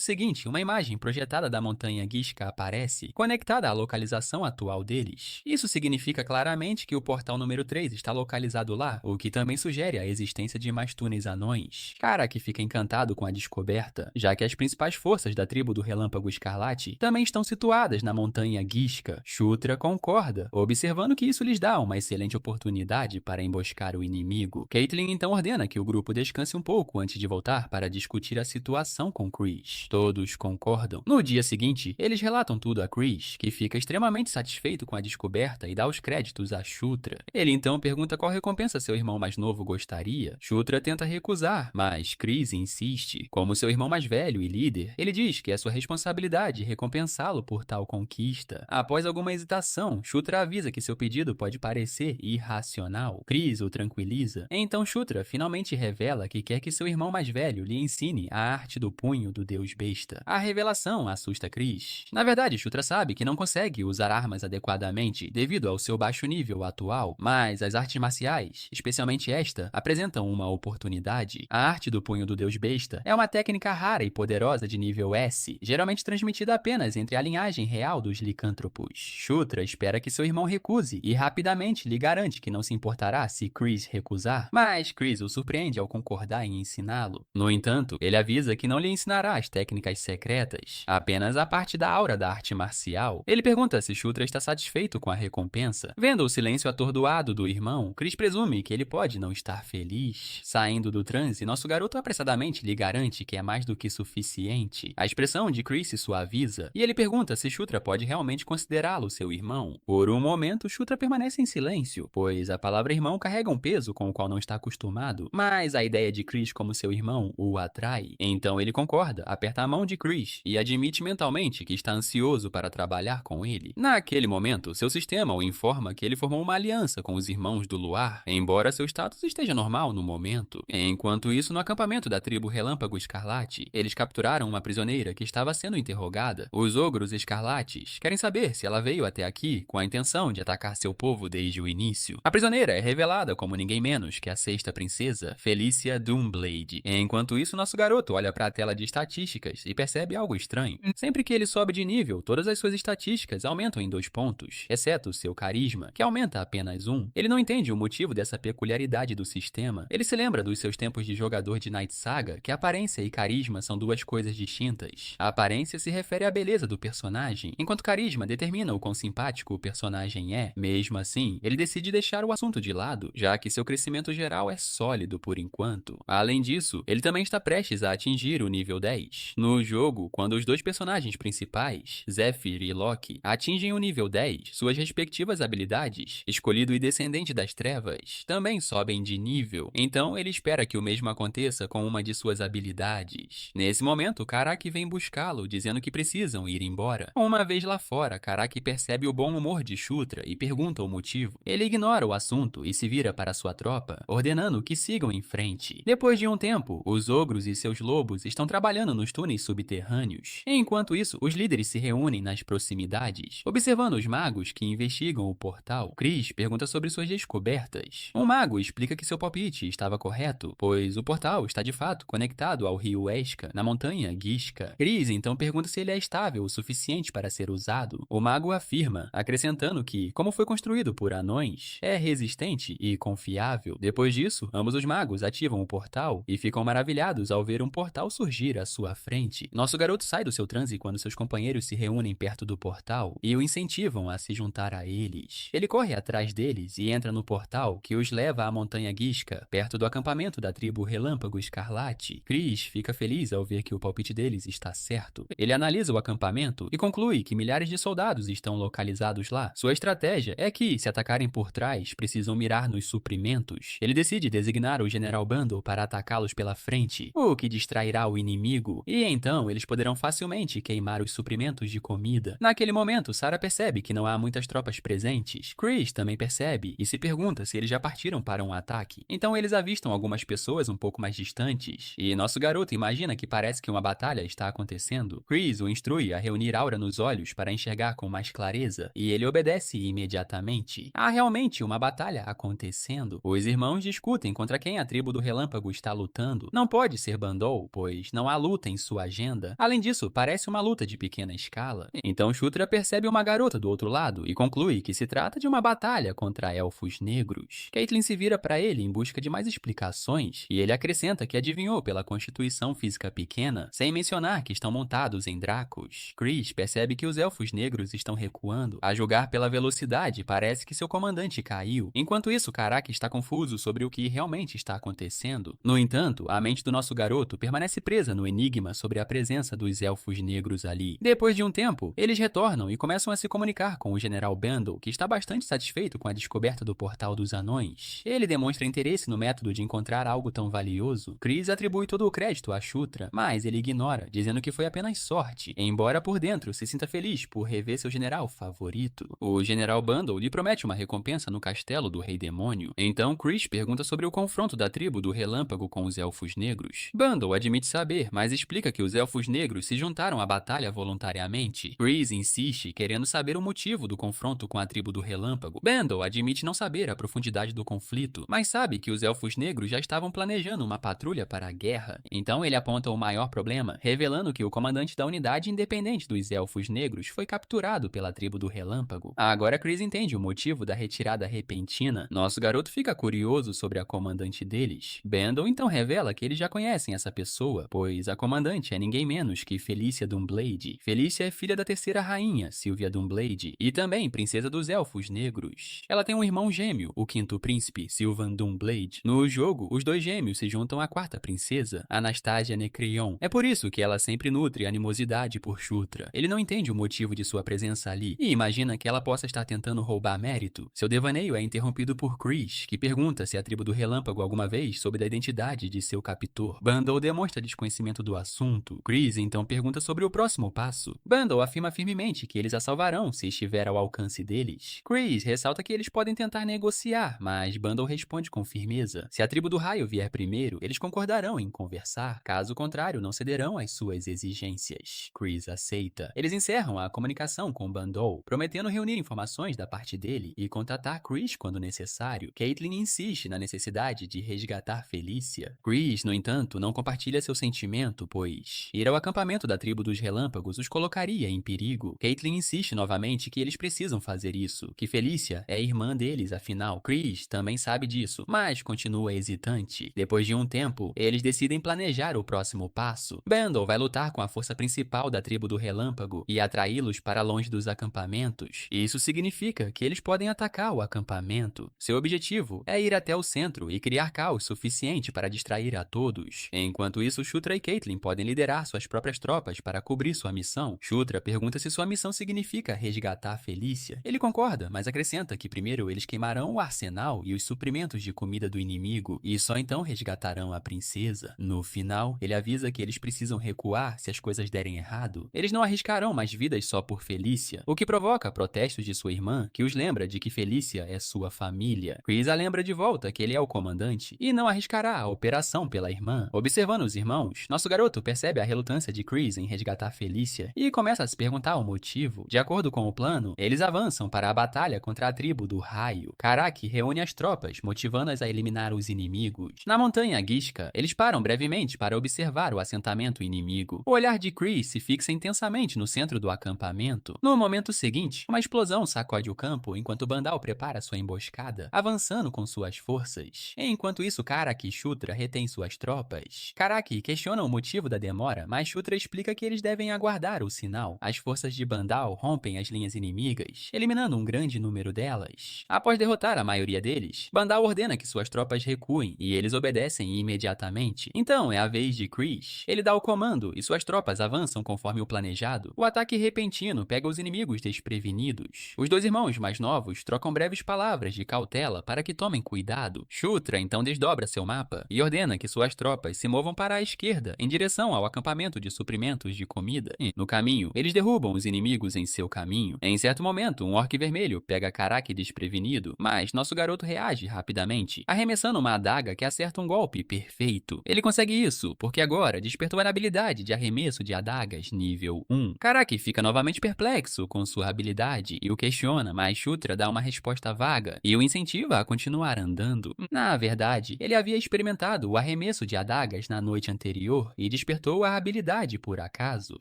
seguinte, uma imagem projetada da montanha Gishka aparece, conectada à localização atual deles. Isso significa claramente que o portal número 3 está localizado lá, o que também sugere a existência de mais túneis anões. Karak fica encantado com a descoberta, já que as principais forças da tribo do Relâmpago Escarlate também estão situadas na montanha Gishka. Shutra concorda, observando que isso lhes dá uma excelente oportunidade para emboscar o inimigo. Caitlyn então ordena que o grupo descanse um pouco antes de voltar para discutir a situação com Chris. Todos concordam. No dia seguinte, eles relatam tudo a Chris, que fica extremamente satisfeito com a descoberta e dá os créditos a Shutra. Ele então pergunta qual recompensa seu irmão mais novo gostaria. Shutra tenta recusar, mas Chris insiste. Como seu irmão mais velho e líder, ele diz que é sua responsabilidade recompensá-lo por tal conquista. Após alguma hesitação, Shutra avisa que seu pedido pode parecer irracional. Chris o tranquiliza. Então Shutra finalmente revela que quer que seu irmão mais velho lhe ensine a arte do punho do deus besta. A revelação assusta Chris. Na verdade, Shutra sabe que não consegue usar armas adequadamente devido ao seu baixo nível atual, mas as artes marciais, especialmente esta, apresentam uma oportunidade. A arte do punho do deus besta é uma técnica rara e poderosa de nível S, geralmente transmitida apenas entre a linhagem real dos licântropos. Shutra espera que seu irmão recuse e rapidamente lhe garante que não se importará se Chris recusar, mas Chris o surpreende ao concordar em ensiná-lo. No entanto, ele avisa que não lhe ensinará as técnicas secretas, apenas a parte da aura da arte marcial. Ele pergunta se Shutra está satisfeito com a recompensa. Vendo o silêncio atordoado do irmão, Chris presume que ele pode não estar feliz. Saindo do transe, nosso garoto apressadamente lhe garante que é mais do que suficiente. A expressão de Chris se suaviza, e ele pergunta se Shutra pode realmente considerá-lo seu irmão. Por um momento, Shutra permanece em silêncio, pois a palavra irmão carrega um peso com o qual não está acostumado, mas a ideia de Chris como seu irmão o atrai. Então ele concorda, aperta a mão de Chris e admite mentalmente que está ansioso para trabalhar com ele. Naquele momento, seu sistema o informa que ele formou uma aliança com os Irmãos do Luar, embora seu status esteja normal no momento. Enquanto isso, no acampamento da tribo Relâmpago Escarlate, eles capturaram uma prisioneira que estava sendo interrogada. Os ogros escarlates querem saber se ela veio até aqui com a intenção de atacar seu povo desde o início. A prisioneira é revelada como ninguém menos que a sexta princesa, Felicia Doomblade. Enquanto isso, nosso garoto olha para a tela de estatísticas e percebe algo estranho. Sempre que ele sobe de nível, todas as suas estatísticas aumentam em 2 pontos, exceto seu carisma, que aumenta apenas 1. Ele não entende o motivo dessa peculiaridade do sistema. Ele se lembra dos seus tempos de jogador de Night Saga, que aparência e carisma são duas coisas distintas. A aparência se refere à beleza do personagem, enquanto carisma determina o quão simpático o personagem é. Mesmo assim, ele decide deixar o assunto de lado, já que seu crescimento geral é sólido por enquanto. Além disso, ele também está prestes a atingir o nível 10. No jogo, quando os dois personagens principais, Zephyr e Loki, atingem o nível 10, suas respectivas habilidades, Escolhido e Descendente das Trevas, também sobem de nível. Então ele espera que o mesmo aconteça com uma de suas habilidades. Nesse momento, Karaki vem buscá-lo, dizendo que precisam ir embora. Uma vez lá fora, Karaki percebe o bom humor de Shutra e pergunta o motivo. Ele ignora o assunto e se vira para sua tropa, ordenando que sigam em frente. Depois de um tempo, os ogros e seus lobos estão trabalhando nos túneis subterrâneos. Enquanto isso, os líderes se reúnem nas proximidades, observando os magos que investigam o portal. Chris pergunta sobre suas descobertas. Um mago explica que seu palpite estava correto, pois o portal está de fato conectado ao rio Esca, na montanha Gishka. Chris então pergunta se ele é estável o suficiente para ser usado. O mago afirma, acrescentando que, como foi construído por anões, é resistente e confiável. Depois disso, ambos os magos ativam o portal e ficam maravilhados ao ver um portal surgir à sua frente. Nosso garoto sai do seu transe quando seus companheiros se reúnem perto do portal e o incentivam a se juntar a eles. Ele corre atrás deles e entra no portal que os leva à montanha Gishka, perto do acampamento da tribo Relâmpago Escarlate. Chris fica feliz ao ver que o palpite deles está certo. Ele analisa o acampamento e conclui que milhares de soldados estão localizados lá. Sua estratégia é que, se atacarem por trás, precisam mirar nos suprimentos. Ele decide designar o General Bundle para atacá-los pela frente, o que distrairá o inimigo, e então eles poderão facilmente queimar os suprimentos de comida. Naquele momento, Sarah percebe que não há muitas tropas presentes. Chris também percebe e se pergunta se eles já partiram para um ataque. Então eles avistam algumas pessoas um pouco mais distantes, e nosso garoto imagina que parece que uma batalha está acontecendo. Chris o instrui a reunir aura nos olhos para enxergar com mais clareza, e ele obedece imediatamente. Há realmente uma batalha acontecendo. Os irmãos discutem contra quem a tribo do Relâmpago relâmpago está lutando não pode ser Bandol, pois não há luta em sua agenda. Além disso, parece uma luta de pequena escala. Então Shutra percebe uma garota do outro lado e conclui que se trata de uma batalha contra elfos negros. Caitlyn se vira para ele em busca de mais explicações, e ele acrescenta que adivinhou pela constituição física pequena, sem mencionar que estão montados em dracos. Chris percebe que os elfos negros estão recuando. A julgar pela velocidade, parece que seu comandante caiu. Enquanto isso, Karaki está confuso sobre o que realmente está acontecendo. No entanto, a mente do nosso garoto permanece presa no enigma sobre a presença dos elfos negros ali. Depois de um tempo, eles retornam e começam a se comunicar com o General Bandle, que está bastante satisfeito com a descoberta do Portal dos Anões. Ele demonstra interesse no método de encontrar algo tão valioso. Chris atribui todo o crédito a Shutra, mas ele ignora, dizendo que foi apenas sorte, embora por dentro se sinta feliz por rever seu general favorito. O General Bandle lhe promete uma recompensa no castelo do Rei Demônio. Então Chris pergunta sobre o confronto da tribo do Relâmpago com os Elfos Negros. Bandle admite saber, mas explica que os Elfos Negros se juntaram à batalha voluntariamente. Chris insiste, querendo saber o motivo do confronto com a tribo do Relâmpago. Bandle admite não saber a profundidade do conflito, mas sabe que os Elfos Negros já estavam planejando uma patrulha para a guerra. Então ele aponta o maior problema, revelando que o comandante da unidade independente dos Elfos Negros foi capturado pela tribo do Relâmpago. Agora Chris entende o motivo da retirada repentina. Nosso garoto fica curioso sobre a comandante deles. Bandle então revela que eles já conhecem essa pessoa, pois a comandante é ninguém menos que Felícia Doomblade. Felícia é filha da terceira rainha, Sylvia Doomblade, e também princesa dos Elfos Negros. Ela tem um irmão gêmeo, o quinto príncipe, Sylvan Doomblade. No jogo, os dois gêmeos se juntam à quarta princesa, Anastasia Necreon. É por isso que ela sempre nutre animosidade por Shutra. Ele não entende o motivo de sua presença ali e imagina que ela possa estar tentando roubar mérito. Seu devaneio é interrompido por Chris, que pergunta se a tribo do Relâmpago alguma vez soube da identidade de seu captor. Bandle demonstra desconhecimento do assunto. Chris então pergunta sobre o próximo passo. Bandle afirma firmemente que eles a salvarão se estiver ao alcance deles. Chris ressalta que eles podem tentar negociar, mas Bandle responde com firmeza. Se a tribo do raio vier primeiro, eles concordarão em conversar. Caso contrário, não cederão às suas exigências. Chris aceita. Eles encerram a comunicação com Bandle, prometendo reunir informações da parte dele e contatar Chris quando necessário. Caitlyn insiste na necessidade de resgatar Felícia. Chris, no entanto, não compartilha seu sentimento, pois ir ao acampamento da tribo dos relâmpagos os colocaria em perigo. Caitlyn insiste novamente que eles precisam fazer isso, que Felícia é irmã deles, afinal. Chris também sabe disso, mas continua hesitante. Depois de um tempo, eles decidem planejar o próximo passo. Bandle vai lutar com a força principal da tribo do relâmpago e atraí-los para longe dos acampamentos. Isso significa que eles podem atacar o acampamento. Seu objetivo é ir até o centro e criar caos suficiente para distrair a todos. Enquanto isso, Shutra e Caitlyn podem liderar suas próprias tropas para cobrir sua missão. Shutra pergunta se sua missão significa resgatar Felícia. Ele concorda, mas acrescenta que primeiro eles queimarão o arsenal e os suprimentos de comida do inimigo e só então resgatarão a princesa. No final, ele avisa que eles precisam recuar se as coisas derem errado. Eles não arriscarão mais vidas só por Felícia, o que provoca protestos de sua irmã, que os lembra de que Felícia é sua família. Chris a lembra de volta que ele é o comandante e não arriscará a operação pela irmã. Observando os irmãos, nosso garoto percebe a relutância de Chris em resgatar Felícia e começa a se perguntar o motivo. De acordo com o plano, eles avançam para a batalha contra a tribo do raio. Karaki reúne as tropas, motivando-as a eliminar os inimigos. Na montanha Gishka, eles param brevemente para observar o assentamento inimigo. O olhar de Chris se fixa intensamente no centro do acampamento. No momento seguinte, uma explosão sacode o campo enquanto Bandal prepara sua emboscada, avançando com suas forças. Enquanto isso, Karaki e Shutra retêm suas tropas. Karaki questiona o motivo da demora, mas Shutra explica que eles devem aguardar o sinal. As forças de Bandal rompem as linhas inimigas, eliminando um grande número delas. Após derrotar a maioria deles, Bandal ordena que suas tropas recuem e eles obedecem imediatamente. Então é a vez de Chris. Ele dá o comando e suas tropas avançam conforme o planejado. O ataque repentino pega os inimigos desprevenidos. Os dois irmãos mais novos trocam breves palavras de cautela para que tomem cuidado. Shutra então desdobra seu mapa e ordena que suas tropas se movam para a esquerda, em direção ao acampamento de suprimentos de comida. E, no caminho, eles derrubam os inimigos em seu caminho. Em certo momento, um orc vermelho pega Karaki desprevenido, mas nosso garoto reage rapidamente, arremessando uma adaga que acerta um golpe perfeito. Ele consegue isso porque agora despertou a habilidade de arremesso de adagas nível 1. Karaki fica novamente perplexo com sua habilidade e o questiona, mas Shutra dá uma resposta vaga e o incentiva a continuar andando. Na verdade, ele havia havia experimentado o arremesso de adagas na noite anterior e despertou a habilidade por acaso.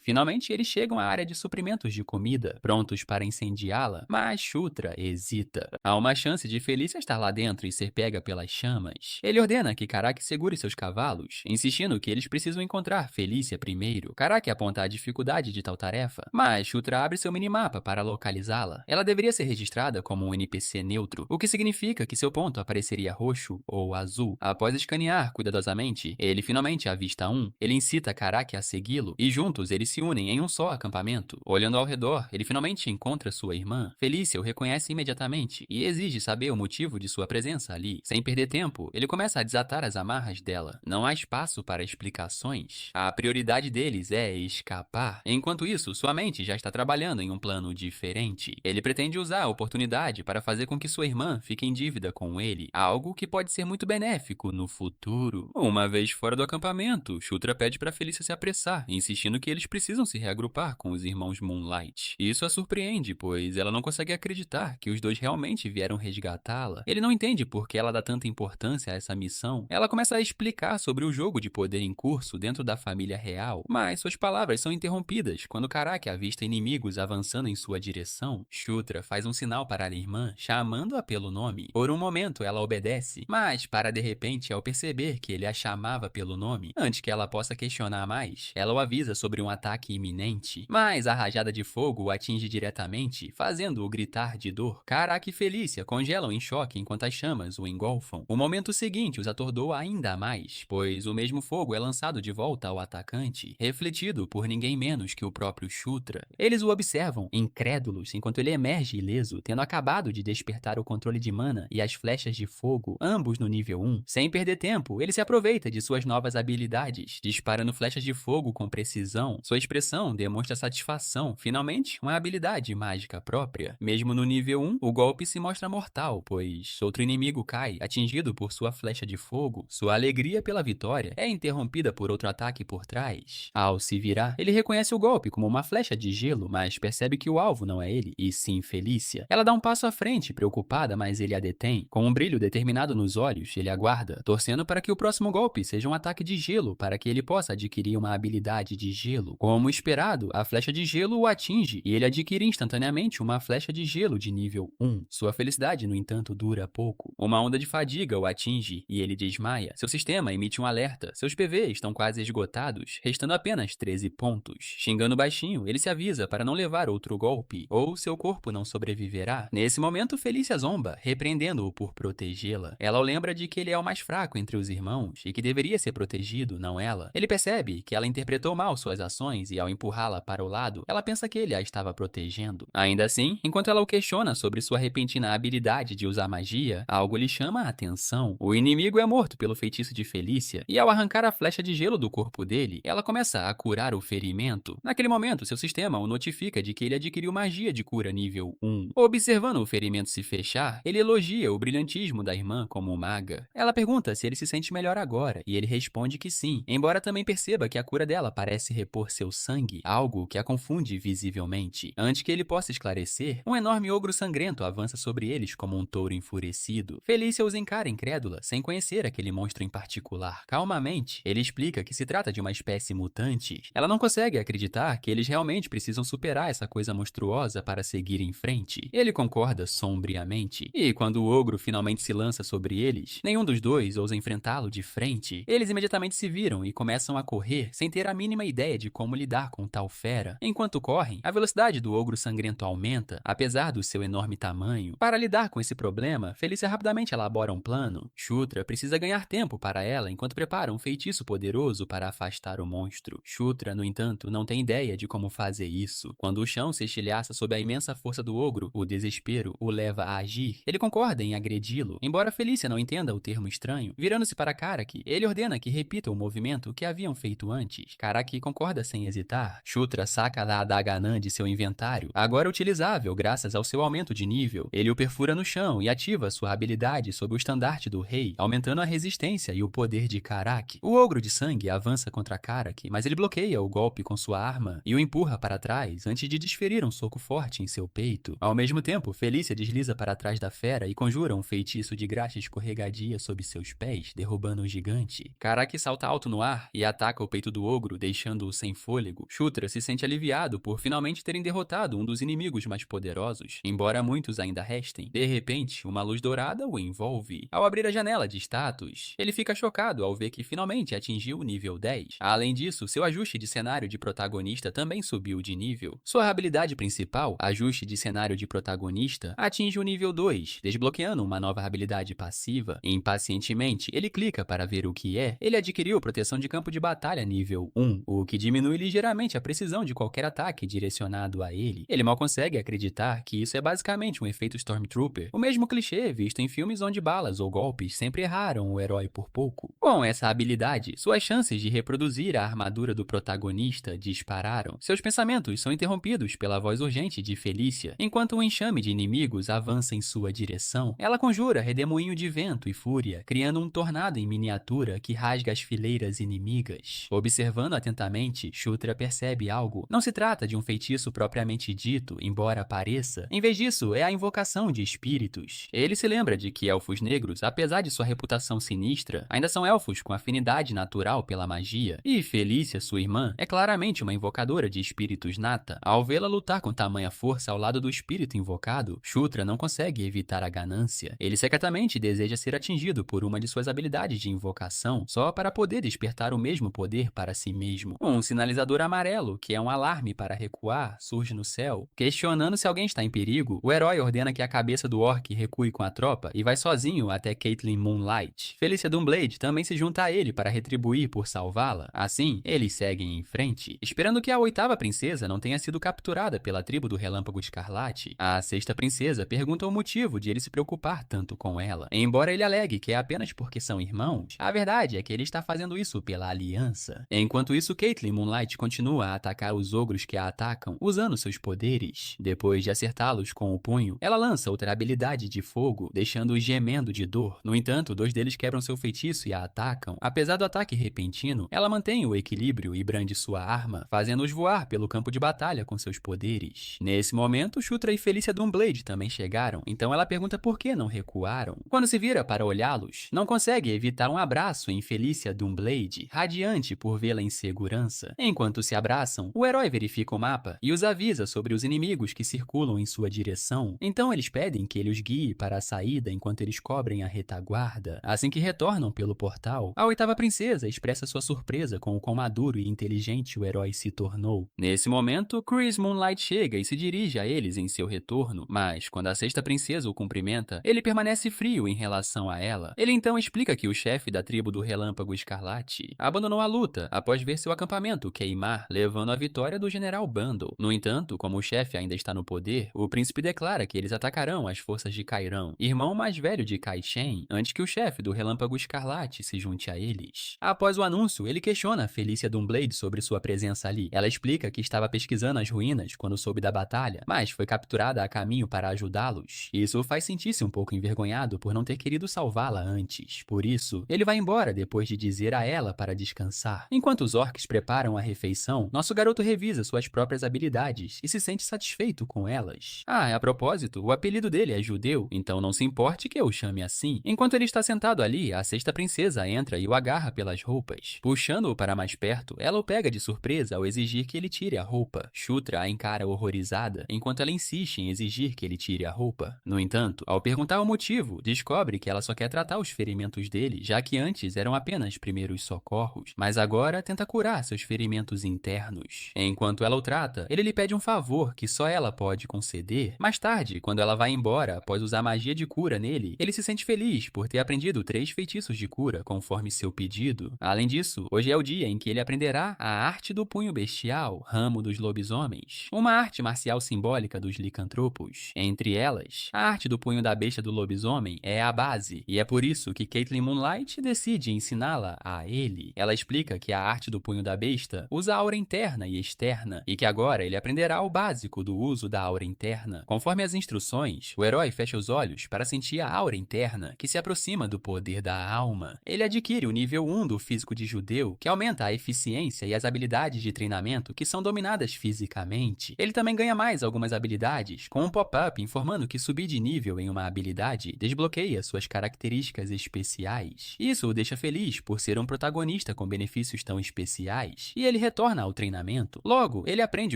Finalmente, eles chegam à área de suprimentos de comida, prontos para incendiá-la, mas Shutra hesita. Há uma chance de Felícia estar lá dentro e ser pega pelas chamas. Ele ordena que Karaki segure seus cavalos, insistindo que eles precisam encontrar Felícia primeiro. Karaki aponta a dificuldade de tal tarefa, mas Shutra abre seu minimapa para localizá-la. Ela deveria ser registrada como um NPC neutro, o que significa que seu ponto apareceria roxo ou azul. Após escanear cuidadosamente, ele finalmente avista um. Ele incita Karaki a segui-lo e juntos eles se unem em um só acampamento. Olhando ao redor, ele finalmente encontra sua irmã. Felícia o reconhece imediatamente e exige saber o motivo de sua presença ali. Sem perder tempo, ele começa a desatar as amarras dela. Não há espaço para explicações. A prioridade deles é escapar. Enquanto isso, sua mente já está trabalhando em um plano diferente. Ele pretende usar a oportunidade para fazer com que sua irmã fique em dívida com ele, algo que pode ser muito benéfico no futuro. Uma vez fora do acampamento, Shutra pede para Felícia se apressar, insistindo que eles precisam se reagrupar com os irmãos Moonlight. Isso a surpreende, pois ela não consegue acreditar que os dois realmente vieram resgatá-la. Ele não entende por que ela dá tanta importância a essa missão. Ela começa a explicar sobre o jogo de poder em curso dentro da família real, mas suas palavras são interrompidas quando Karaki avista inimigos avançando em sua direção. Shutra faz um sinal para a irmã, chamando-a pelo nome. Por um momento ela obedece, mas para de repente, ao perceber que ele a chamava pelo nome, antes que ela possa questionar mais, ela o avisa sobre um ataque iminente. Mas a rajada de fogo o atinge diretamente, fazendo-o gritar de dor. Karaki e Felícia congelam em choque enquanto as chamas o engolfam. O momento seguinte os atordoa ainda mais, pois o mesmo fogo é lançado de volta ao atacante, refletido por ninguém menos que o próprio Shutra. Eles o observam, incrédulos, enquanto ele emerge ileso, tendo acabado de despertar o controle de mana e as flechas de fogo, ambos no nível 1. Sem perder tempo, ele se aproveita de suas novas habilidades, disparando flechas de fogo com precisão. Sua expressão demonstra satisfação, finalmente, uma habilidade mágica própria. Mesmo no nível 1, o golpe se mostra mortal, pois outro inimigo cai, atingido por sua flecha de fogo. Sua alegria pela vitória é interrompida por outro ataque por trás. Ao se virar, ele reconhece o golpe como uma flecha de gelo, mas percebe que o alvo não é ele, e sim Felícia. Ela dá um passo à frente, preocupada, mas ele a detém. Com um brilho determinado nos olhos, ele aguarda, torcendo para que o próximo golpe seja um ataque de gelo, para que ele possa adquirir uma habilidade de gelo. Como esperado, a flecha de gelo o atinge, e ele adquire instantaneamente uma flecha de gelo de nível 1. Sua felicidade, no entanto, dura pouco. Uma onda de fadiga o atinge, e ele desmaia. Seu sistema emite um alerta. Seus PV estão quase esgotados, restando apenas 13 pontos. Xingando baixinho, ele se avisa para não levar outro golpe, ou seu corpo não sobreviverá. Nesse momento, Felícia zomba, repreendendo-o por protegê-la. Ela o lembra de que ele é o mais fraco entre os irmãos e que deveria ser protegido, não ela. Ele percebe que ela interpretou mal suas ações e, ao empurrá-la para o lado, ela pensa que ele a estava protegendo. Ainda assim, enquanto ela o questiona sobre sua repentina habilidade de usar magia, algo lhe chama a atenção. O inimigo é morto pelo feitiço de Felícia, e ao arrancar a flecha de gelo do corpo dele, ela começa a curar o ferimento. Naquele momento, seu sistema o notifica de que ele adquiriu magia de cura nível 1. Observando o ferimento se fechar, ele elogia o brilhantismo da irmã como maga. Ela pergunta se ele se sente melhor agora, e ele responde que sim, embora também perceba que a cura dela parece repor seu sangue, algo que a confunde visivelmente. Antes que ele possa esclarecer, um enorme ogro sangrento avança sobre eles como um touro enfurecido. Felícia os encara incrédula, sem conhecer aquele monstro em particular. Calmamente, ele explica que se trata de uma espécie mutante. Ela não consegue acreditar que eles realmente precisam superar essa coisa monstruosa para seguir em frente. Ele concorda sombriamente, e quando o ogro finalmente se lança sobre eles, nenhum dos dois ousa enfrentá-lo de frente. Eles imediatamente se viram e começam a correr sem ter a mínima ideia de como lidar com tal fera. Enquanto correm, a velocidade do ogro sangrento aumenta, apesar do seu enorme tamanho. Para lidar com esse problema, Felícia rapidamente elabora um plano. Shutra precisa ganhar tempo para ela enquanto prepara um feitiço poderoso para afastar o monstro. Shutra, no entanto, não tem ideia de como fazer isso. Quando o chão se estilhaça sob a imensa força do ogro, o desespero o leva a agir. Ele concorda em agredi-lo, embora Felícia não entenda o termo estranho. Virando-se para Karaki, ele ordena que repita o movimento que haviam feito antes. Karaki concorda sem hesitar. Shutra saca a adaga anã de seu inventário, agora utilizável graças ao seu aumento de nível. Ele o perfura no chão e ativa sua habilidade sob o estandarte do rei, aumentando a resistência e o poder de Karaki. O ogro de sangue avança contra Karaki, mas ele bloqueia o golpe com sua arma e o empurra para trás antes de desferir um soco forte em seu peito. Ao mesmo tempo, Felícia desliza para trás da fera e conjura um feitiço de graxa escorregadia sob seus pés, derrubando o gigante. Karaki salta alto no ar e ataca o peito do ogro, deixando-o sem fôlego. Shutra se sente aliviado por finalmente terem derrotado um dos inimigos mais poderosos, embora muitos ainda restem. De repente, uma luz dourada o envolve. Ao abrir a janela de status, ele fica chocado ao ver que finalmente atingiu o nível 10. Além disso, seu ajuste de cenário de protagonista também subiu de nível. Sua habilidade principal, ajuste de cenário de protagonista, atinge o nível 2, desbloqueando uma nova habilidade passiva. Impacientemente, ele clica para ver o que é. Ele adquiriu proteção de campo de batalha nível 1, o que diminui ligeiramente a precisão de qualquer ataque direcionado a ele. Ele mal consegue acreditar que isso é basicamente um efeito Stormtrooper, o mesmo clichê visto em filmes onde balas ou golpes sempre erraram o herói por pouco. Com essa habilidade, suas chances de reproduzir a armadura do protagonista dispararam. Seus pensamentos são interrompidos pela voz urgente de Felícia. Enquanto um enxame de inimigos avança em sua direção, ela conjura redemoinho de vento e fúria, criando um tornado em miniatura que rasga as fileiras inimigas. Observando atentamente, Shutra percebe algo. Não se trata de um feitiço propriamente dito, embora pareça. Em vez disso, é a invocação de espíritos. Ele se lembra de que elfos negros, apesar de sua reputação sinistra, ainda são elfos com afinidade natural pela magia. E Felícia, sua irmã, é claramente uma invocadora de espíritos nata. Ao vê-la lutar com tamanha força ao lado do espírito invocado, Shutra não consegue evitar a ganância. Ele secretamente deseja ser atingido por uma de suas habilidades de invocação, só para poder despertar o mesmo poder para si mesmo. Um sinalizador amarelo, que é um alarme para recuar, surge no céu. Questionando se alguém está em perigo, o herói ordena que a cabeça do orc recue com a tropa e vai sozinho até Caitlyn Moonlight. Felícia Doomblade também se junta a ele para retribuir por salvá-la. Assim, eles seguem em frente. Esperando que a oitava princesa não tenha sido capturada pela tribo do Relâmpago Escarlate, a sexta princesa pergunta o motivo de ele se preocupar tanto com ela. Embora ele alegue que é apenas porque são irmãos, a verdade é que ele está fazendo isso pela aliança. Enquanto isso, Caitlyn Moonlight continua a atacar os ogros que a atacam, usando seus poderes. Depois de acertá-los com o punho, ela lança outra habilidade de fogo, deixando-os gemendo de dor. No entanto, dois deles quebram seu feitiço e a atacam. Apesar do ataque repentino, ela mantém o equilíbrio e brande sua arma, fazendo-os voar pelo campo de batalha com seus poderes. Nesse momento, Shutra e Felícia Doomblade também chegaram, então ela pergunta por que não recuaram. Quando se vira para olhá-los, não consegue evitar um abraço em Felícia Doomblade, radiante por vê-la em segurança. Enquanto se abraçam, o herói verifica o mapa e os avisa sobre os inimigos que circulam em sua direção. Então eles pedem que ele os guie para a saída enquanto eles cobrem a retaguarda. Assim que retornam pelo portal, a oitava princesa expressa sua surpresa com o quão maduro e inteligente o herói se tornou. Nesse momento, Chris Moonlight chega e se dirige a eles em seu retorno, mas quando a sexta princesa o cumprimenta, ele permanece frio em relação a ela. Ele então explica que o chefe da tribo do Relâmpago Escarlate abandonou a luta após ver seu acampamento queimar, levando a vitória do General Bundle. No entanto, como o chefe ainda está no poder, o príncipe declara que eles atacarão as forças de Kairan, irmão mais velho de Kai Shen, antes que o chefe do Relâmpago Escarlate se junte a eles. Após o anúncio, ele questiona Felícia Doomblade sobre sua presença ali. Ela explica que estava pesquisando as ruínas quando soube da batalha, mas foi capturada a caminho para ajudá-los. Isso o faz sentir-se um pouco envergonhado por não ter querido salvá-la antes. Por isso, ele vai embora depois de dizer a ela para descansar. Enquanto os orcs preparam a refeição, nosso garoto revisa suas próprias habilidades e se sente satisfeito com elas. A propósito, o apelido dele é Judeu, então não se importe que eu o chame assim. Enquanto ele está sentado ali, a sexta princesa entra e o agarra pelas roupas. Puxando-o para mais perto, ela o pega de surpresa ao exigir que ele tire a roupa. Shutra a encara horrorizada, enquanto ela insiste em exigir que ele tire a roupa. No entanto, ao perguntar o motivo, descobre que ela só quer tratar os ferimentos dele, já que antes eram apenas primeiros socorros, mas agora tenta curar seus ferimentos internos. Enquanto ela o trata, ele lhe pede um favor que só ela pode conceder. Mais tarde, quando ela vai embora após usar magia de cura nele, ele se sente feliz por ter aprendido 3 feitiços de cura, conforme seu pedido. Além disso, hoje é o dia em que ele aprenderá a arte do punho bestial, ramo dos lobisomens, uma arte marcial simbólica dos licantropos. Entre elas, a arte do punho da besta do lobisomem é a base, e é por isso que Caitlyn Moonlight decide ensiná-la a ele. Ela explica que a arte do punho da besta usa a aura interna e externa, e que agora ele aprenderá o básico do uso da aura interna. Conforme as instruções, o herói fecha os olhos para sentir a aura interna, que se aproxima do poder da alma. Ele adquire o nível 1 do físico de Judeu, que aumenta a eficiência e as habilidades de treinamento que são dominadas fisicamente. Ele também ganha mais algumas habilidades, com um pop-up informando que subir de nível em uma habilidade desbloqueia suas características características especiais. Isso o deixa feliz por ser um protagonista com benefícios tão especiais, e ele retorna ao treinamento. Logo, ele aprende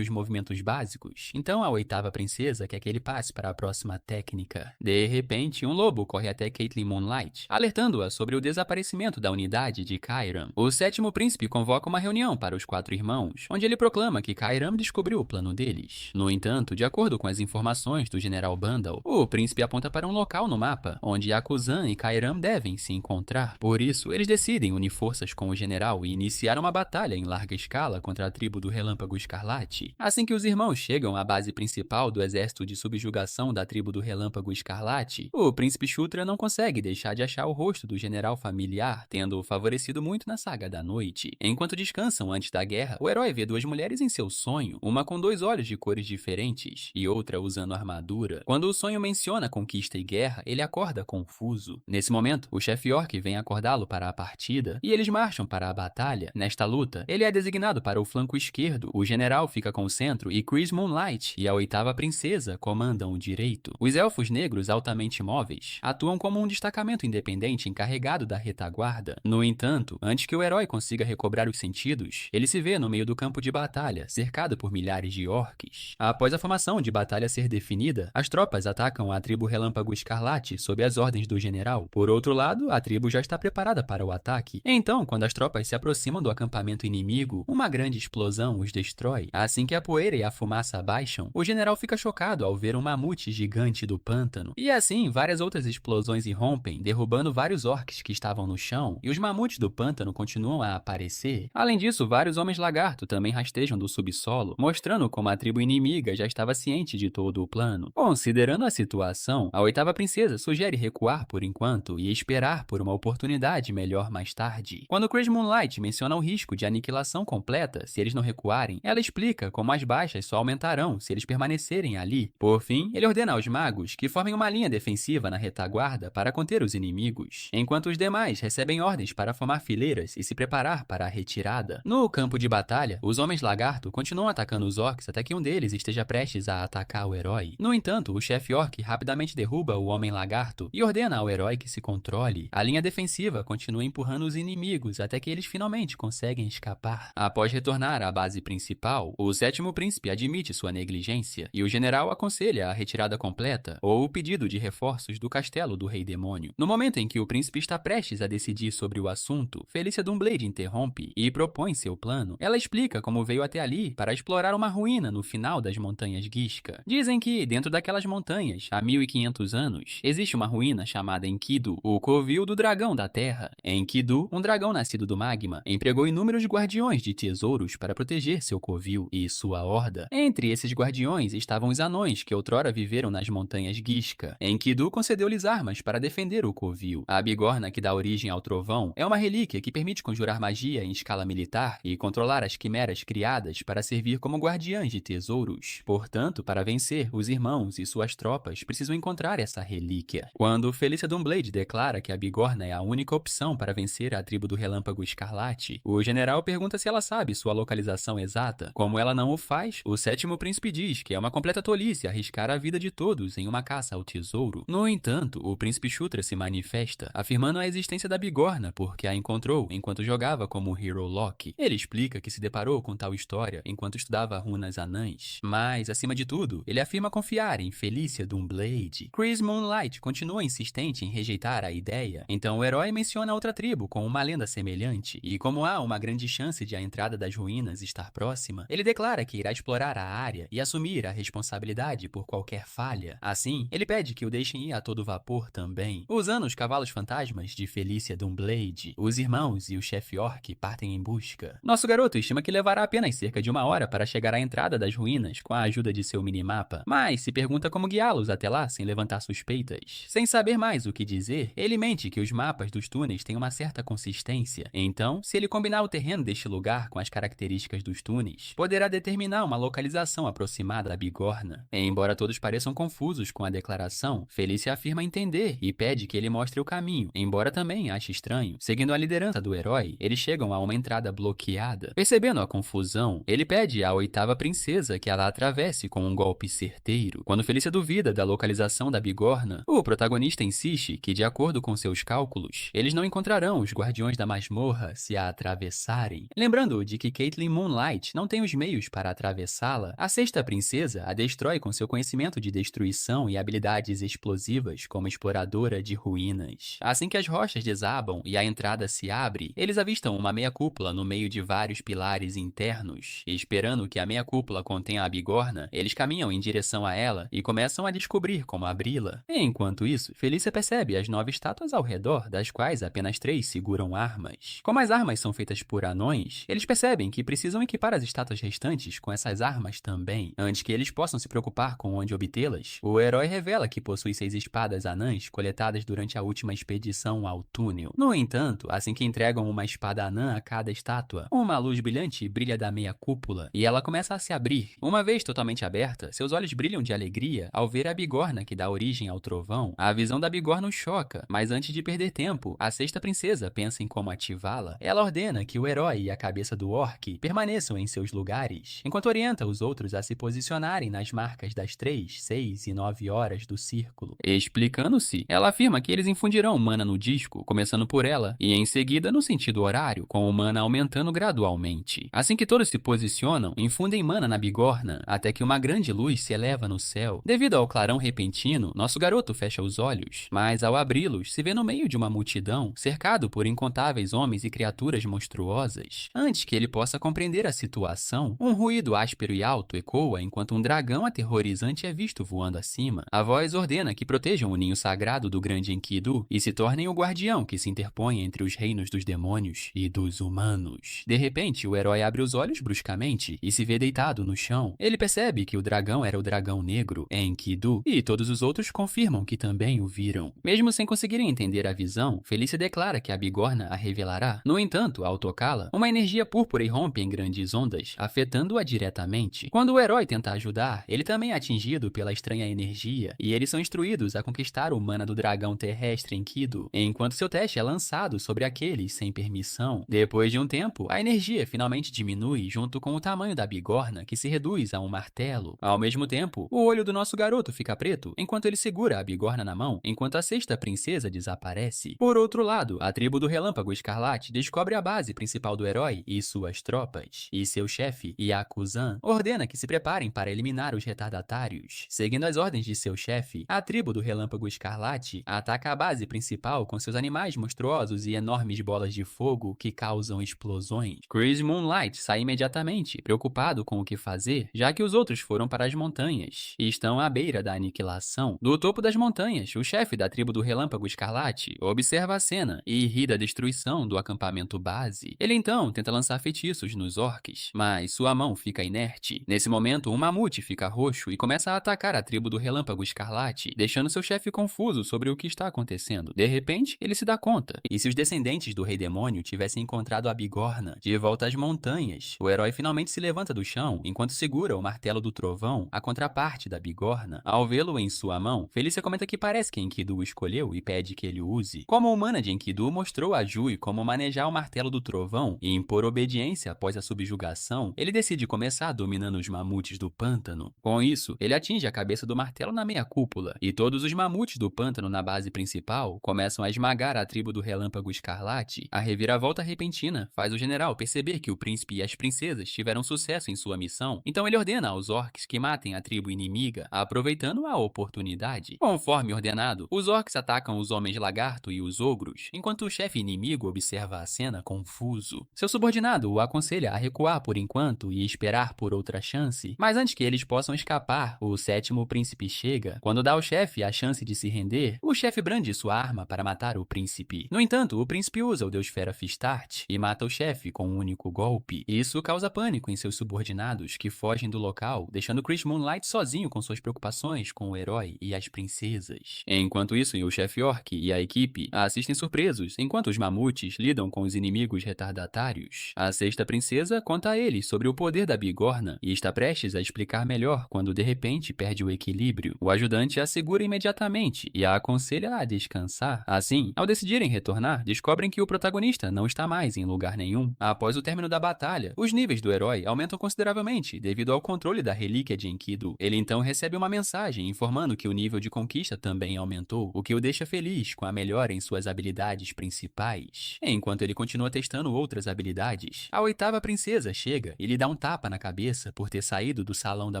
os movimentos básicos, então a oitava princesa quer que ele passe para a próxima técnica. De repente, um lobo corre até Caitlin Moonlight, alertando-a sobre o desaparecimento da unidade de Kyram. O sétimo príncipe convoca uma reunião para os 4 irmãos, onde ele proclama que Kyram descobriu o plano deles. No entanto, de acordo com as informações do General Bandal, o príncipe aponta para um local no mapa, onde Yakuzan e Kyram devem se encontrar. Por isso, eles decidem unir forças com o general e iniciar uma batalha em larga escala contra a tribo do Relâmpago Escarlate. Assim que os irmãos chegam à base principal do exército de subjugação da tribo do Relâmpago Escarlate, o príncipe Shutra não consegue deixar de achar o rosto do general familiar, tendo-o favorecido muito na Saga da Noite. Enquanto descansam antes da guerra, o herói vê 2 mulheres em seu sonho, uma com 2 olhos de cores diferentes e outra usando armadura. Quando o sonho menciona conquista e guerra, ele acorda confuso. Nesse momento, o chefe orc vem acordá-lo para a partida e eles marcham para a batalha. Nesta luta, ele é designado para o flanco esquerdo, o general fica com o centro e Chris Moonlight e a oitava princesa comandam o direito. Os elfos negros altamente móveis atuam como um destacamento independente encarregado da retaguarda. No entanto, antes que o herói consiga recobrar os sentidos, ele se vê no meio do campo de batalha, cercado por milhares de orcs. Após a formação de batalha ser definida, as tropas atacam a tribo Relâmpago Escarlate sob as ordens do general. Por outro lado, a tribo já está preparada para o ataque. Então, quando as tropas se aproximam do acampamento inimigo, uma grande explosão os destrói. Assim que a poeira e a fumaça abaixam, o general fica chocado ao ver um mamute gigante do pântano. E assim, várias outras explosões irrompem, derrubando vários orcs que estavam no chão, e os mamutes do pântano continuam a aparecer. Além disso, vários homens lagarto também rastejam do subsolo, mostrando como a tribo inimiga já estava ciente de todo o plano. Considerando a situação, a oitava princesa sugere recuar por enquanto e esperar por uma oportunidade melhor mais tarde. Quando Chris Moonlight menciona o risco de aniquilação completa se eles não recuarem, ela explica como as baixas só aumentarão se eles permanecerem ali. Por fim, ele ordena aos magos que formem uma linha defensiva na retaguarda para conter os inimigos, enquanto os demais recebem ordens para formar fileiras e se preparar para a retirada. No campo de batalha, os homens lagarto continuam atacando os orcs até que um deles esteja prestes a atacar o herói. No entanto, o chefe orc rapidamente derruba o homem lagarto e ordena ao herói que se controle. A linha defensiva continua empurrando os inimigos até que eles finalmente conseguem escapar. Após retornar à base principal, o sétimo príncipe admite sua negligência e o general aconselha a retirada completa ou o pedido de reforços do castelo do Rei Demônio. No momento em que o príncipe está prestes a decidir sobre o assunto, Felícia Doomblade interrompe e propõe seu plano. Ela explica como veio até ali para explorar uma ruína no final das montanhas Gisca. Dizem que, dentro daquelas montanhas, há 1500 anos, existe uma ruína chamada Enkidu, o covil do dragão da terra. Enkidu, um dragão nascido do magma, empregou inúmeros guardiões de tesouros para proteger seu covil e sua horda. Entre esses guardiões estavam os anões que outrora viveram nas montanhas Gisca. Enkidu concedeu-lhes armas para defender o covil. A bigorna que dá origem ao trovão é uma relíquia que permite conjurar magia em escala militar e controlar as quimeras criadas para servir como guardiãs de tesouros. Portanto, para vencer, os irmãos e suas tropas precisam encontrar essa relíquia. Quando Felícia Doomblade declara que a bigorna é a única opção para vencer a tribo do Relâmpago Escarlate, o general pergunta se ela sabe sua localização exata. Como ela não o faz, o sétimo príncipe diz que é uma completa tolice arriscar a vida de todos em uma caça ao tesouro. No entanto, o príncipe Shutra se manifesta, afirmando a existência da bigorna porque a encontrou enquanto jogava como Hero Lock. Ele explica que se deparou com tal história enquanto estudava runas anãs. Mas, acima de tudo, ele afirma confiar em Felícia Doomblade. Chris Moonlight continua insistente em rejeitar a ideia, então o herói menciona outra tribo com uma lenda semelhante, e como há uma grande chance de a entrada das ruínas estar próxima, ele declara que irá explorar a área e assumir a responsabilidade por qualquer falha. Assim, ele pede que o deixem ir a todo vapor também. Usando os cavalos fantasmas de Felícia Doomblade, os irmãos e o chefe orc partem em busca. Nosso garoto estima que levará apenas cerca de 1 hora para chegar à entrada das ruínas com a ajuda de seu minimapa, mas se pergunta como guiá-los até lá sem levantar suspeitas. Sem saber mais o que dizer, ele mente que os mapas dos túneis têm uma certa consistência, então, se ele combinar o terreno deste lugar com as características dos túneis, poderá determinar uma localização aproximada da bigorna. Embora todos pareçam confusos com a declaração, Felícia afirma entender e pede que ele mostre o caminho, embora também ache estranho. Seguindo a liderança do herói, eles chegam a uma entrada bloqueada. Percebendo a confusão, ele pede à oitava princesa que ela atravesse com um golpe certeiro. Quando Felícia duvida da localização da bigorna, o protagonista insiste que, de acordo acordo com seus cálculos, eles não encontrarão os guardiões da masmorra se a atravessarem. Lembrando de que Caitlyn Moonlight não tem os meios para atravessá-la, a sexta princesa a destrói com seu conhecimento de destruição e habilidades explosivas como exploradora de ruínas. Assim que as rochas desabam e a entrada se abre, eles avistam uma meia-cúpula no meio de vários pilares internos. E esperando que a meia-cúpula contenha a bigorna, eles caminham em direção a ela e começam a descobrir como abri-la. Enquanto isso, Felícia percebe as 9 estátuas ao redor, das quais apenas 3 seguram armas. Como as armas são feitas por anões, eles percebem que precisam equipar as estátuas restantes com essas armas também. Antes que eles possam se preocupar com onde obtê-las, o herói revela que possui 6 espadas anãs coletadas durante a última expedição ao túnel. No entanto, assim que entregam uma espada anã a cada estátua, uma luz brilhante brilha da meia cúpula e ela começa a se abrir. Uma vez totalmente aberta, seus olhos brilham de alegria ao ver a bigorna que dá origem ao trovão. A visão da bigorna o choca, mas antes de perder tempo, a sexta princesa pensa em como ativá-la. Ela ordena que o herói e a cabeça do orc permaneçam em seus lugares, enquanto orienta os outros a se posicionarem nas marcas das 3, 6 e 9 horas do círculo. Explicando-se, ela afirma que eles infundirão mana no disco, começando por ela, e em seguida no sentido horário, com o mana aumentando gradualmente. Assim que todos se posicionam, infundem mana na bigorna, até que uma grande luz se eleva no céu. Devido ao clarão repentino, nosso garoto fecha os olhos, mas ao abri-los, se vê no meio de uma multidão, cercado por incontáveis homens e criaturas monstruosas. Antes que ele possa compreender a situação, um ruído áspero e alto ecoa enquanto um dragão aterrorizante é visto voando acima. A voz ordena que protejam o ninho sagrado do grande Enkidu e se tornem o guardião que se interpõe entre os reinos dos demônios e dos humanos. De repente, o herói abre os olhos bruscamente e se vê deitado no chão. Ele percebe que o dragão era o dragão negro, Enkidu, e todos os outros confirmam que também o viram. Mesmo sem conseguirem entender a visão, Felícia declara que a bigorna a revelará. No entanto, ao tocá-la, uma energia púrpura irrompe em grandes ondas, afetando-a diretamente. Quando o herói tenta ajudar, ele também é atingido pela estranha energia, e eles são instruídos a conquistar o mana do dragão terrestre Enkidu, enquanto seu teste é lançado sobre aqueles sem permissão. Depois de um tempo, a energia finalmente diminui junto com o tamanho da bigorna, que se reduz a um martelo. Ao mesmo tempo, o olho do nosso garoto fica preto, enquanto ele segura a bigorna na mão, enquanto a sexta princesa desaparece. Por outro lado, a tribo do Relâmpago Escarlate descobre a base principal do herói e suas tropas, e seu chefe, Yakuzan, ordena que se preparem para eliminar os retardatários. Seguindo as ordens de seu chefe, a tribo do Relâmpago Escarlate ataca a base principal com seus animais monstruosos e enormes bolas de fogo que causam explosões. Chris Moonlight sai imediatamente, preocupado com o que fazer, já que os outros foram para as montanhas e estão à beira da aniquilação. Do topo das montanhas, o chefe da tribo do Relâmpago Escarlate observa a cena e ri da destruição do acampamento base. Ele então tenta lançar feitiços nos orcs, mas sua mão fica inerte. Nesse momento, um mamute fica roxo e começa a atacar a tribo do Relâmpago Escarlate, deixando seu chefe confuso sobre o que está acontecendo. De repente, ele se dá conta. E se os descendentes do Rei Demônio tivessem encontrado a bigorna de volta às montanhas? O herói finalmente se levanta do chão, enquanto segura o martelo do trovão, a contraparte da bigorna. Ao vê-lo em sua mão, Felícia comenta que parece que Enkidu o escolheu e pede que ele o use. Como o mana de Enkidu mostrou a Jui como manejar o martelo do trovão e impor obediência após a subjugação, ele decide começar dominando os mamutes do pântano. Com isso, ele atinge a cabeça do martelo na meia cúpula, e todos os mamutes do pântano na base principal começam a esmagar a tribo do Relâmpago Escarlate. A reviravolta repentina faz o general perceber que o príncipe e as princesas tiveram sucesso em sua missão, então ele ordena aos orcs que matem a tribo inimiga, aproveitando a oportunidade. Conforme ordenado, os orcs atacam os homens lagarto e os ogros, enquanto o chefe inimigo observa a cena confuso. Seu subordinado o aconselha a recuar por enquanto e esperar por outra chance, mas antes que eles possam escapar, o sétimo príncipe chega. Quando dá ao chefe a chance de se render, o chefe brande sua arma para matar o príncipe. No entanto, o príncipe usa o deus Fera Fistart e mata o chefe com um único golpe. Isso causa pânico em seus subordinados, que fogem do local, deixando Chris Moonlight sozinho com suas preocupações com o herói e as princesas. Enquanto isso, o chefe orc e a equipe assistem surpresos, enquanto os mamutes lidam com os inimigos retardatários. A sexta princesa conta a eles sobre o poder da bigorna e está prestes a explicar melhor quando de repente perde o equilíbrio. O ajudante a segura imediatamente e a aconselha a descansar. Assim, ao decidirem retornar, descobrem que o protagonista não está mais em lugar nenhum. Após o término da batalha, os níveis do herói aumentam consideravelmente devido ao controle da relíquia de Enkidu. Ele então recebe uma mensagem informando que o nível de conquista também aumentou, o que o deixa feliz com a melhora em suas habilidades principais. Enquanto ele continua testando outras habilidades, a oitava princesa chega e lhe dá um tapa na cabeça por ter saído do salão da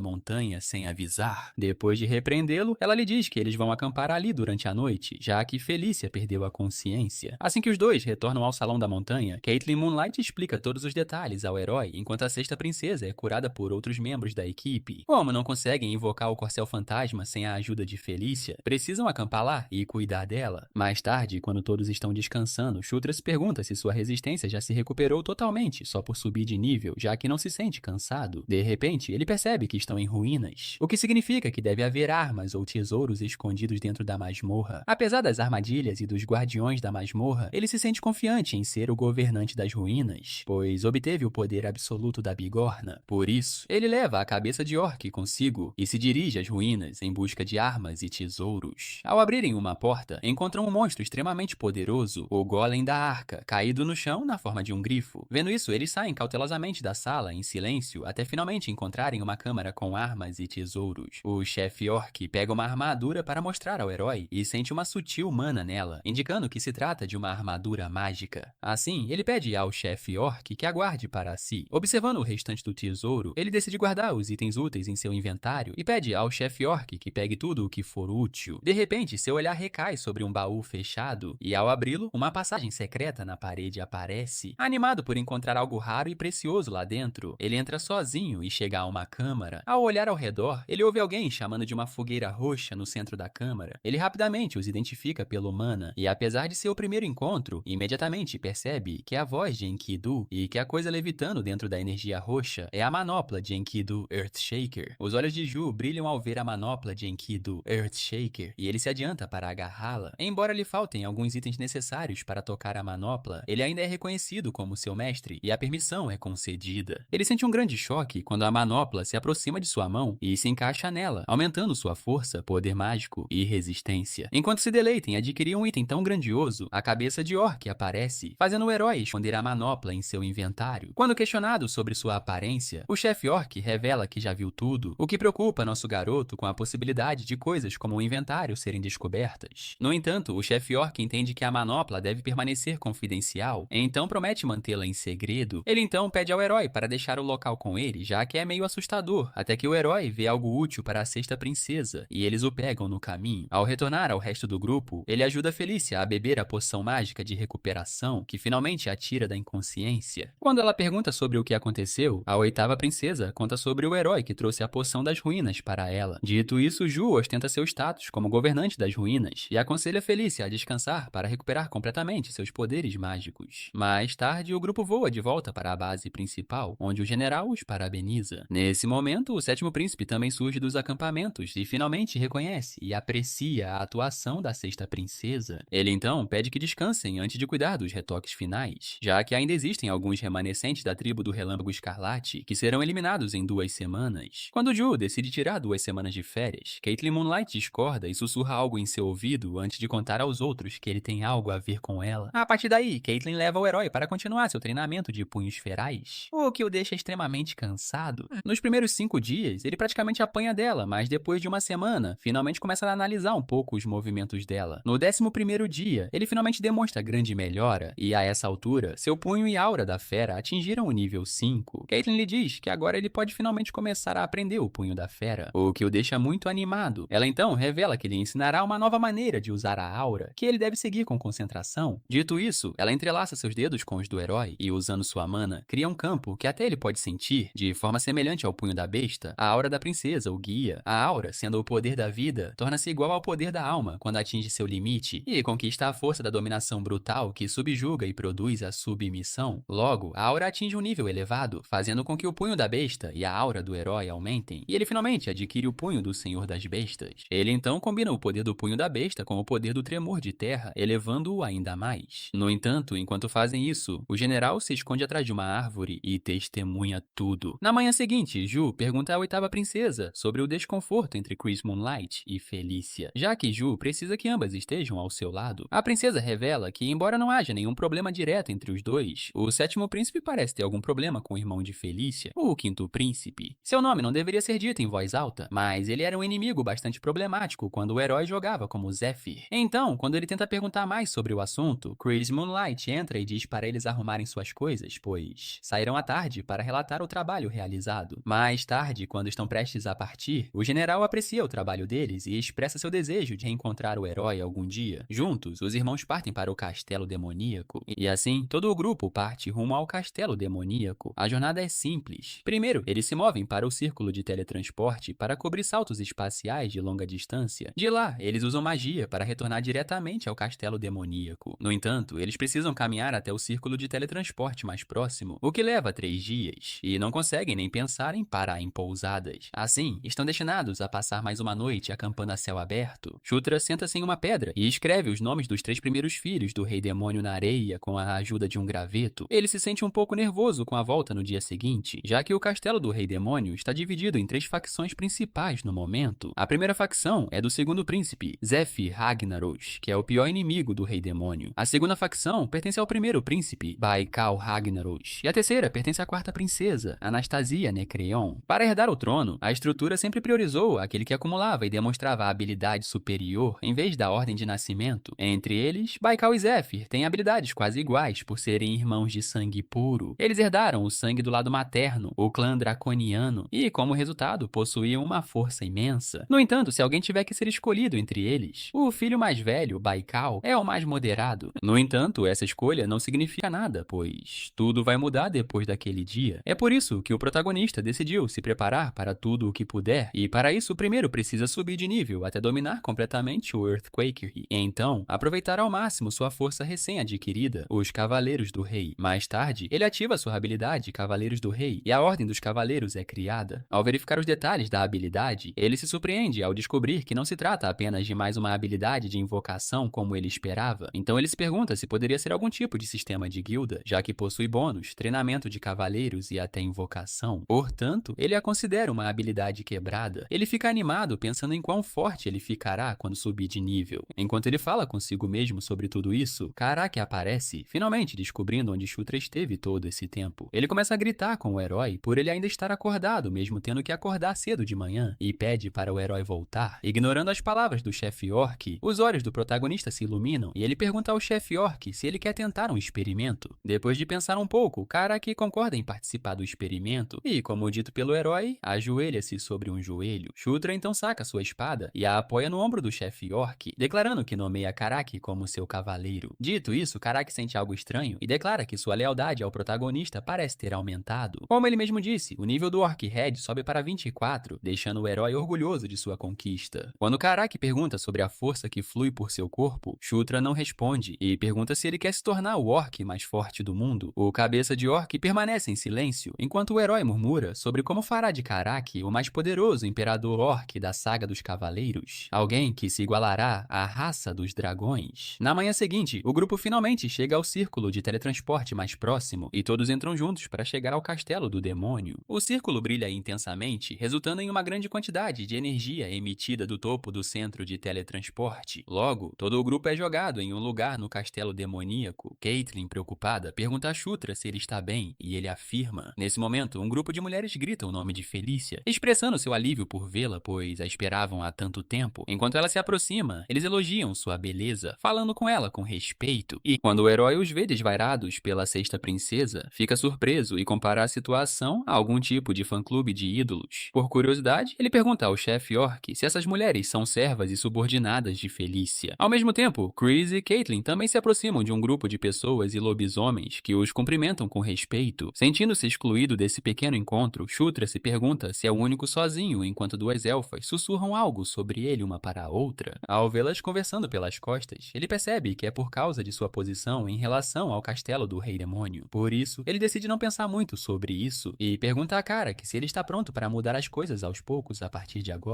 montanha sem avisar. Depois de repreendê-lo, ela lhe diz que eles vão acampar ali durante a noite, já que Felícia perdeu a consciência. Assim que os dois retornam ao salão da montanha, Caitlyn Moonlight explica todos os detalhes ao herói, enquanto a sexta princesa é curada por outros membros da equipe. Como não conseguem invocar o Corcel Fantasma sem a ajuda de Felícia, precisam acampar lá e cuidar dela. Mais tarde, quando todos estão descansando, Shutra se pergunta se sua resistência já se recuperou totalmente só por subir de nível, já que não se sente cansado. De repente, ele percebe que estão em ruínas, o que significa que deve haver armas ou tesouros escondidos dentro da masmorra. Apesar das armadilhas e dos guardiões da masmorra, ele se sente confiante em ser o governante das ruínas, pois obteve o poder absoluto da bigorna. Por isso, ele leva a cabeça de Orc consigo e se dirige às ruínas em busca de armas e tesouros. Ao abrirem uma porta, encontram um monstro extremamente poderoso, o Golem da Arca, caído no chão na forma de um grifo. Vendo isso, eles saem cautelosamente da sala em silêncio até finalmente encontrarem uma câmara com armas e tesouros. O chefe Orc pega uma armadura para mostrar ao herói e sente uma sutil mana nela, indicando que se trata de uma armadura mágica. Assim, ele pede ao chefe Orc que aguarde para si. Observando o restante do tesouro, ele decide guardar os itens úteis em seu inventário e pede ao chefe Orc que pegue tudo o que for útil. De repente, seu olhar recai sobre um baú fechado e, ao abri-lo, uma passagem secreta na parede aparece. Animado por encontrar algo raro e precioso lá dentro, ele entra sozinho e chega a uma câmara. Ao olhar ao redor, ele ouve alguém chamando de uma fogueira roxa no centro da câmara. Ele rapidamente os identifica pelo mana e, apesar de ser o primeiro encontro, imediatamente percebe que é a voz de Enkidu e que a coisa levitando dentro da energia roxa é a manopla de Enkidu Earthshaker. Os olhos de Ju brilham ao ver a manopla de Enkidu Earthshaker e ele se adianta para agarrá-la. Embora lhe faltem alguns itens necessários para tocar a manopla, ele ainda é reconhecido como seu mestre e a permissão é concedida. Ele sente um grande choque quando a manopla se aproxima de sua mão e se encaixa nela, aumentando sua força, poder mágico e resistência. Enquanto se deleita em adquirir um item tão grandioso, a cabeça de Orc aparece, fazendo o herói esconder a manopla em seu inventário. Quando questionado sobre sua aparência, o chefe Orc revela que já viu tudo, o que preocupa nosso garoto com a possibilidade de coisas como o inventário serem descobertas. No entanto, o chefe Orc entende que a manopla deve permanecer confidencial, então promete mantê-la em segredo. Ele então pede ao herói para deixar o local com ele, já que é meio assustador, até que o herói vê algo útil para a sexta princesa, e eles o pegam no caminho. Ao retornar ao resto do grupo, ele ajuda Felícia a beber a poção mágica de recuperação, que finalmente a tira da inconsciência. Quando ela pergunta sobre o que aconteceu, a oitava princesa conta sobre o herói que trouxe a poção das ruínas para ela. Dito isso, Ju ostenta seu status como governante das ruínas e aconselha Felícia a descansar para recuperar completamente seus poderes mágicos. Mais tarde, o grupo voa de volta para a base principal, onde o general os parabeniza. Nesse momento, o sétimo príncipe também surge dos acampamentos e finalmente reconhece e aprecia a atuação da sexta princesa. Ele então pede que descansem antes de cuidar dos retoques finais, já que ainda existem alguns remanescentes da tribo do Relâmpago Escarlate que serão eliminados em 2 semanas. Quando Ju decide tirar 2 semanas de férias, Caitlyn Moonlight discorda e sussurra algo em seu ouvido antes de contar aos outros que ele tem algo a ver com ela. A partir daí, Caitlyn leva o herói para continuar seu treinamento de punhos ferais, o que o deixa extremamente cansado. Nos primeiros 5 dias, ele praticamente apanha dela, mas depois de uma semana, finalmente começa a analisar um pouco os movimentos dela. No 11º dia, ele finalmente demonstra grande melhora, e a essa altura, seu punho e aura da fera atingiram o nível 5. Caitlyn lhe diz que agora ele pode finalmente começar a aprender o punho da fera, o que o deixa muito animado. Ela então revela que lhe ensinará uma nova maneira de usar a aura, que ele deve seguir com concentração. Dito isso, ela entrelaça seus dedos com os do herói e, usando sua mana, cria um campo que até ele pode sentir, de forma semelhante ao punho da besta. A aura da princesa o guia. A aura, sendo o poder da vida, torna-se igual ao poder da alma quando atinge seu limite e conquista a força da dominação brutal que subjuga e produz a submissão. Logo, a aura atinge um nível elevado, fazendo com que o punho da besta e a aura do herói aumentem, e ele finalmente adquire o punho do Senhor das Bestas. Ele então combina o poder do punho da besta com o poder do tremor de terra, elevando-o ainda mais. No entanto, enquanto fazem isso, o general se esconde atrás de uma árvore e testemunha tudo. Na manhã seguinte, Ju pergunta à oitava princesa sobre o desconforto entre Chris Moonlight e Felícia, já que Ju precisa que ambas estejam ao seu lado. A princesa revela que, embora não haja nenhum problema direto entre os dois, o sétimo príncipe parece ter algum problema com o irmão de Felícia, o quinto príncipe. Seu nome não deveria ser dito em voz alta, mas ele era um inimigo bastante problemático quando o herói jogava como Zephyr Zephyr. Então, quando ele tenta perguntar mais sobre o assunto, Chris Moonlight entra e diz para eles arrumarem suas coisas, pois sairão à tarde para relatar o trabalho realizado. Mais tarde, quando estão prestes a partir, o general aprecia o trabalho deles e expressa seu desejo de encontrar o herói algum dia. Juntos, os irmãos partem para o castelo demoníaco, e assim, todo o grupo parte rumo ao castelo demoníaco. A jornada é simples. Primeiro, eles se movem para o círculo de teletransporte para cobrir saltos espaciais de longa distância. De lá, eles usam magia para retornar diretamente ao castelo demoníaco. No entanto, eles precisam caminhar até o círculo de teletransporte mais próximo, o que leva 3 dias, e não conseguem nem pensar em parar em pousadas. Assim, estão destinados a passar mais uma noite acampando a céu aberto. Shutra senta-se em uma pedra e escreve os nomes dos 3 primeiros filhos do Rei Demônio na areia com a ajuda de um graveto. Ele se sente um pouco nervoso com a volta no dia seguinte, já que o castelo do Rei Demônio está dividido em 3 facções principais no momento. A primeira facção é do segundo príncipe, Zephyr Ragnaros, que é o pior inimigo do Rei Demônio. A segunda facção pertence ao primeiro príncipe, Baikal Ragnaros, e a terceira pertence à quarta princesa, Anastasia Necreon. Para herdar o trono, a estrutura sempre priorizou aquele que acumulava e demonstrava a habilidade superior em vez da ordem de nascimento. Entre eles, Baikal e Zephyr têm habilidades quase iguais por serem irmãos de sangue puro. Eles herdaram o sangue do lado materno, o clã draconiano, e, como resultado, possuíam uma força imensa. No entanto, se alguém tiver que ser escolhido entre eles, o filho mais velho, Baikal, é o mais moderado. No entanto, essa escolha não significa nada, pois tudo vai mudar depois daquele dia. É por isso que o protagonista decidiu se preparar para tudo o que puder, e para isso primeiro precisa subir de nível até dominar completamente o Earthquaker, e então aproveitar ao máximo sua força recém-adquirida, os Cavaleiros do Rei. Mais tarde, ele ativa sua habilidade Cavaleiros do Rei, e a Ordem dos Cavaleiros é criada. Ao verificar os detalhes da habilidade, ele se surpreende ao descobrir que não se trata apenas de mais uma habilidade de invocação como ele esperava. Então ele se pergunta se poderia ser algum tipo de sistema de guilda, já que possui bônus, treinamento de cavaleiros e até invocação. Portanto, ele a considera uma habilidade quebrada. Ele fica animado pensando em quão forte ele ficará quando subir de nível. Enquanto ele fala consigo mesmo sobre tudo isso, Karaki aparece, finalmente descobrindo onde Shutra esteve todo esse tempo. Ele começa a gritar com o herói por ele ainda estar acordado, mesmo tendo que acordar cedo de manhã, e pede para o herói voltar. Ignorando as palavras do chefe orc, os olhos do protagonista se iluminam e ele pergunta ao chefe orc se ele quer tentar um experimento. Depois de pensar um pouco, Karaki concorda em participar do experimento e, como dito pelo herói, ajoelha-se sobre um joelho. Shutra então saca sua espada e a apoia no ombro do chefe orc, declarando que nomeia Karaki como seu cavaleiro. Dito isso, Karaki sente algo estranho e declara que sua lealdade ao protagonista parece ter aumentado. Como ele mesmo disse, o nível do Orc Head sobe para 24, deixando o herói orgulhoso de sua conquista. Quando Karaki pergunta sobre a força que flui por seu corpo, Shutra não responde e pergunta se ele quer se tornar o orc mais forte do mundo. O cabeça de orc permanece em silêncio, enquanto o herói murmura sobre como fará de Karaki o mais poderoso imperador orc da saga dos cavaleiros, alguém que se igualará à raça dos dragões. Na manhã seguinte, o grupo finalmente chega ao círculo de teletransporte mais próximo e todos entram juntos para chegar ao castelo do demônio. O círculo brilha intensamente, resultando em uma grande quantidade de energia emitida do topo do centro de teletransporte. Logo, todo o grupo é jogado em um lugar no castelo demoníaco. Caitlyn, preocupada, pergunta a Shutra se ele está bem e ele afirma. Nesse momento, um grupo de mulheres grita o nome de Felícia, expressando seu alívio por vê-la, pois a esperavam há tanto tempo. Enquanto ela se aproxima, eles elogiam sua beleza, falando com ela com respeito. E quando o herói os vê desvairados pela sexta princesa, fica surpreso e compara a situação a algum tipo de fã-clube de ídolos. Por curiosidade, ele pergunta ao chefe orc se essas mulheres são servas e subordinadas de Felícia. Ao mesmo tempo, Chris e Caitlyn também se aproximam de um grupo de pessoas e lobisomens que os cumprimentam com respeito. Sentindo-se excluído desse pequeno encontro, Shutra se pergunta se é o único sozinho, enquanto 2 elfas sussurram algo sobre ele uma para a outra. Ao vê-las conversando pelas costas, ele percebe que é por causa de sua posição em relação ao castelo do Rei Demônio. Por isso, ele decide não pensar muito sobre isso e pergunta a Karaki se ele está pronto para mudar as coisas aos poucos a partir de agora.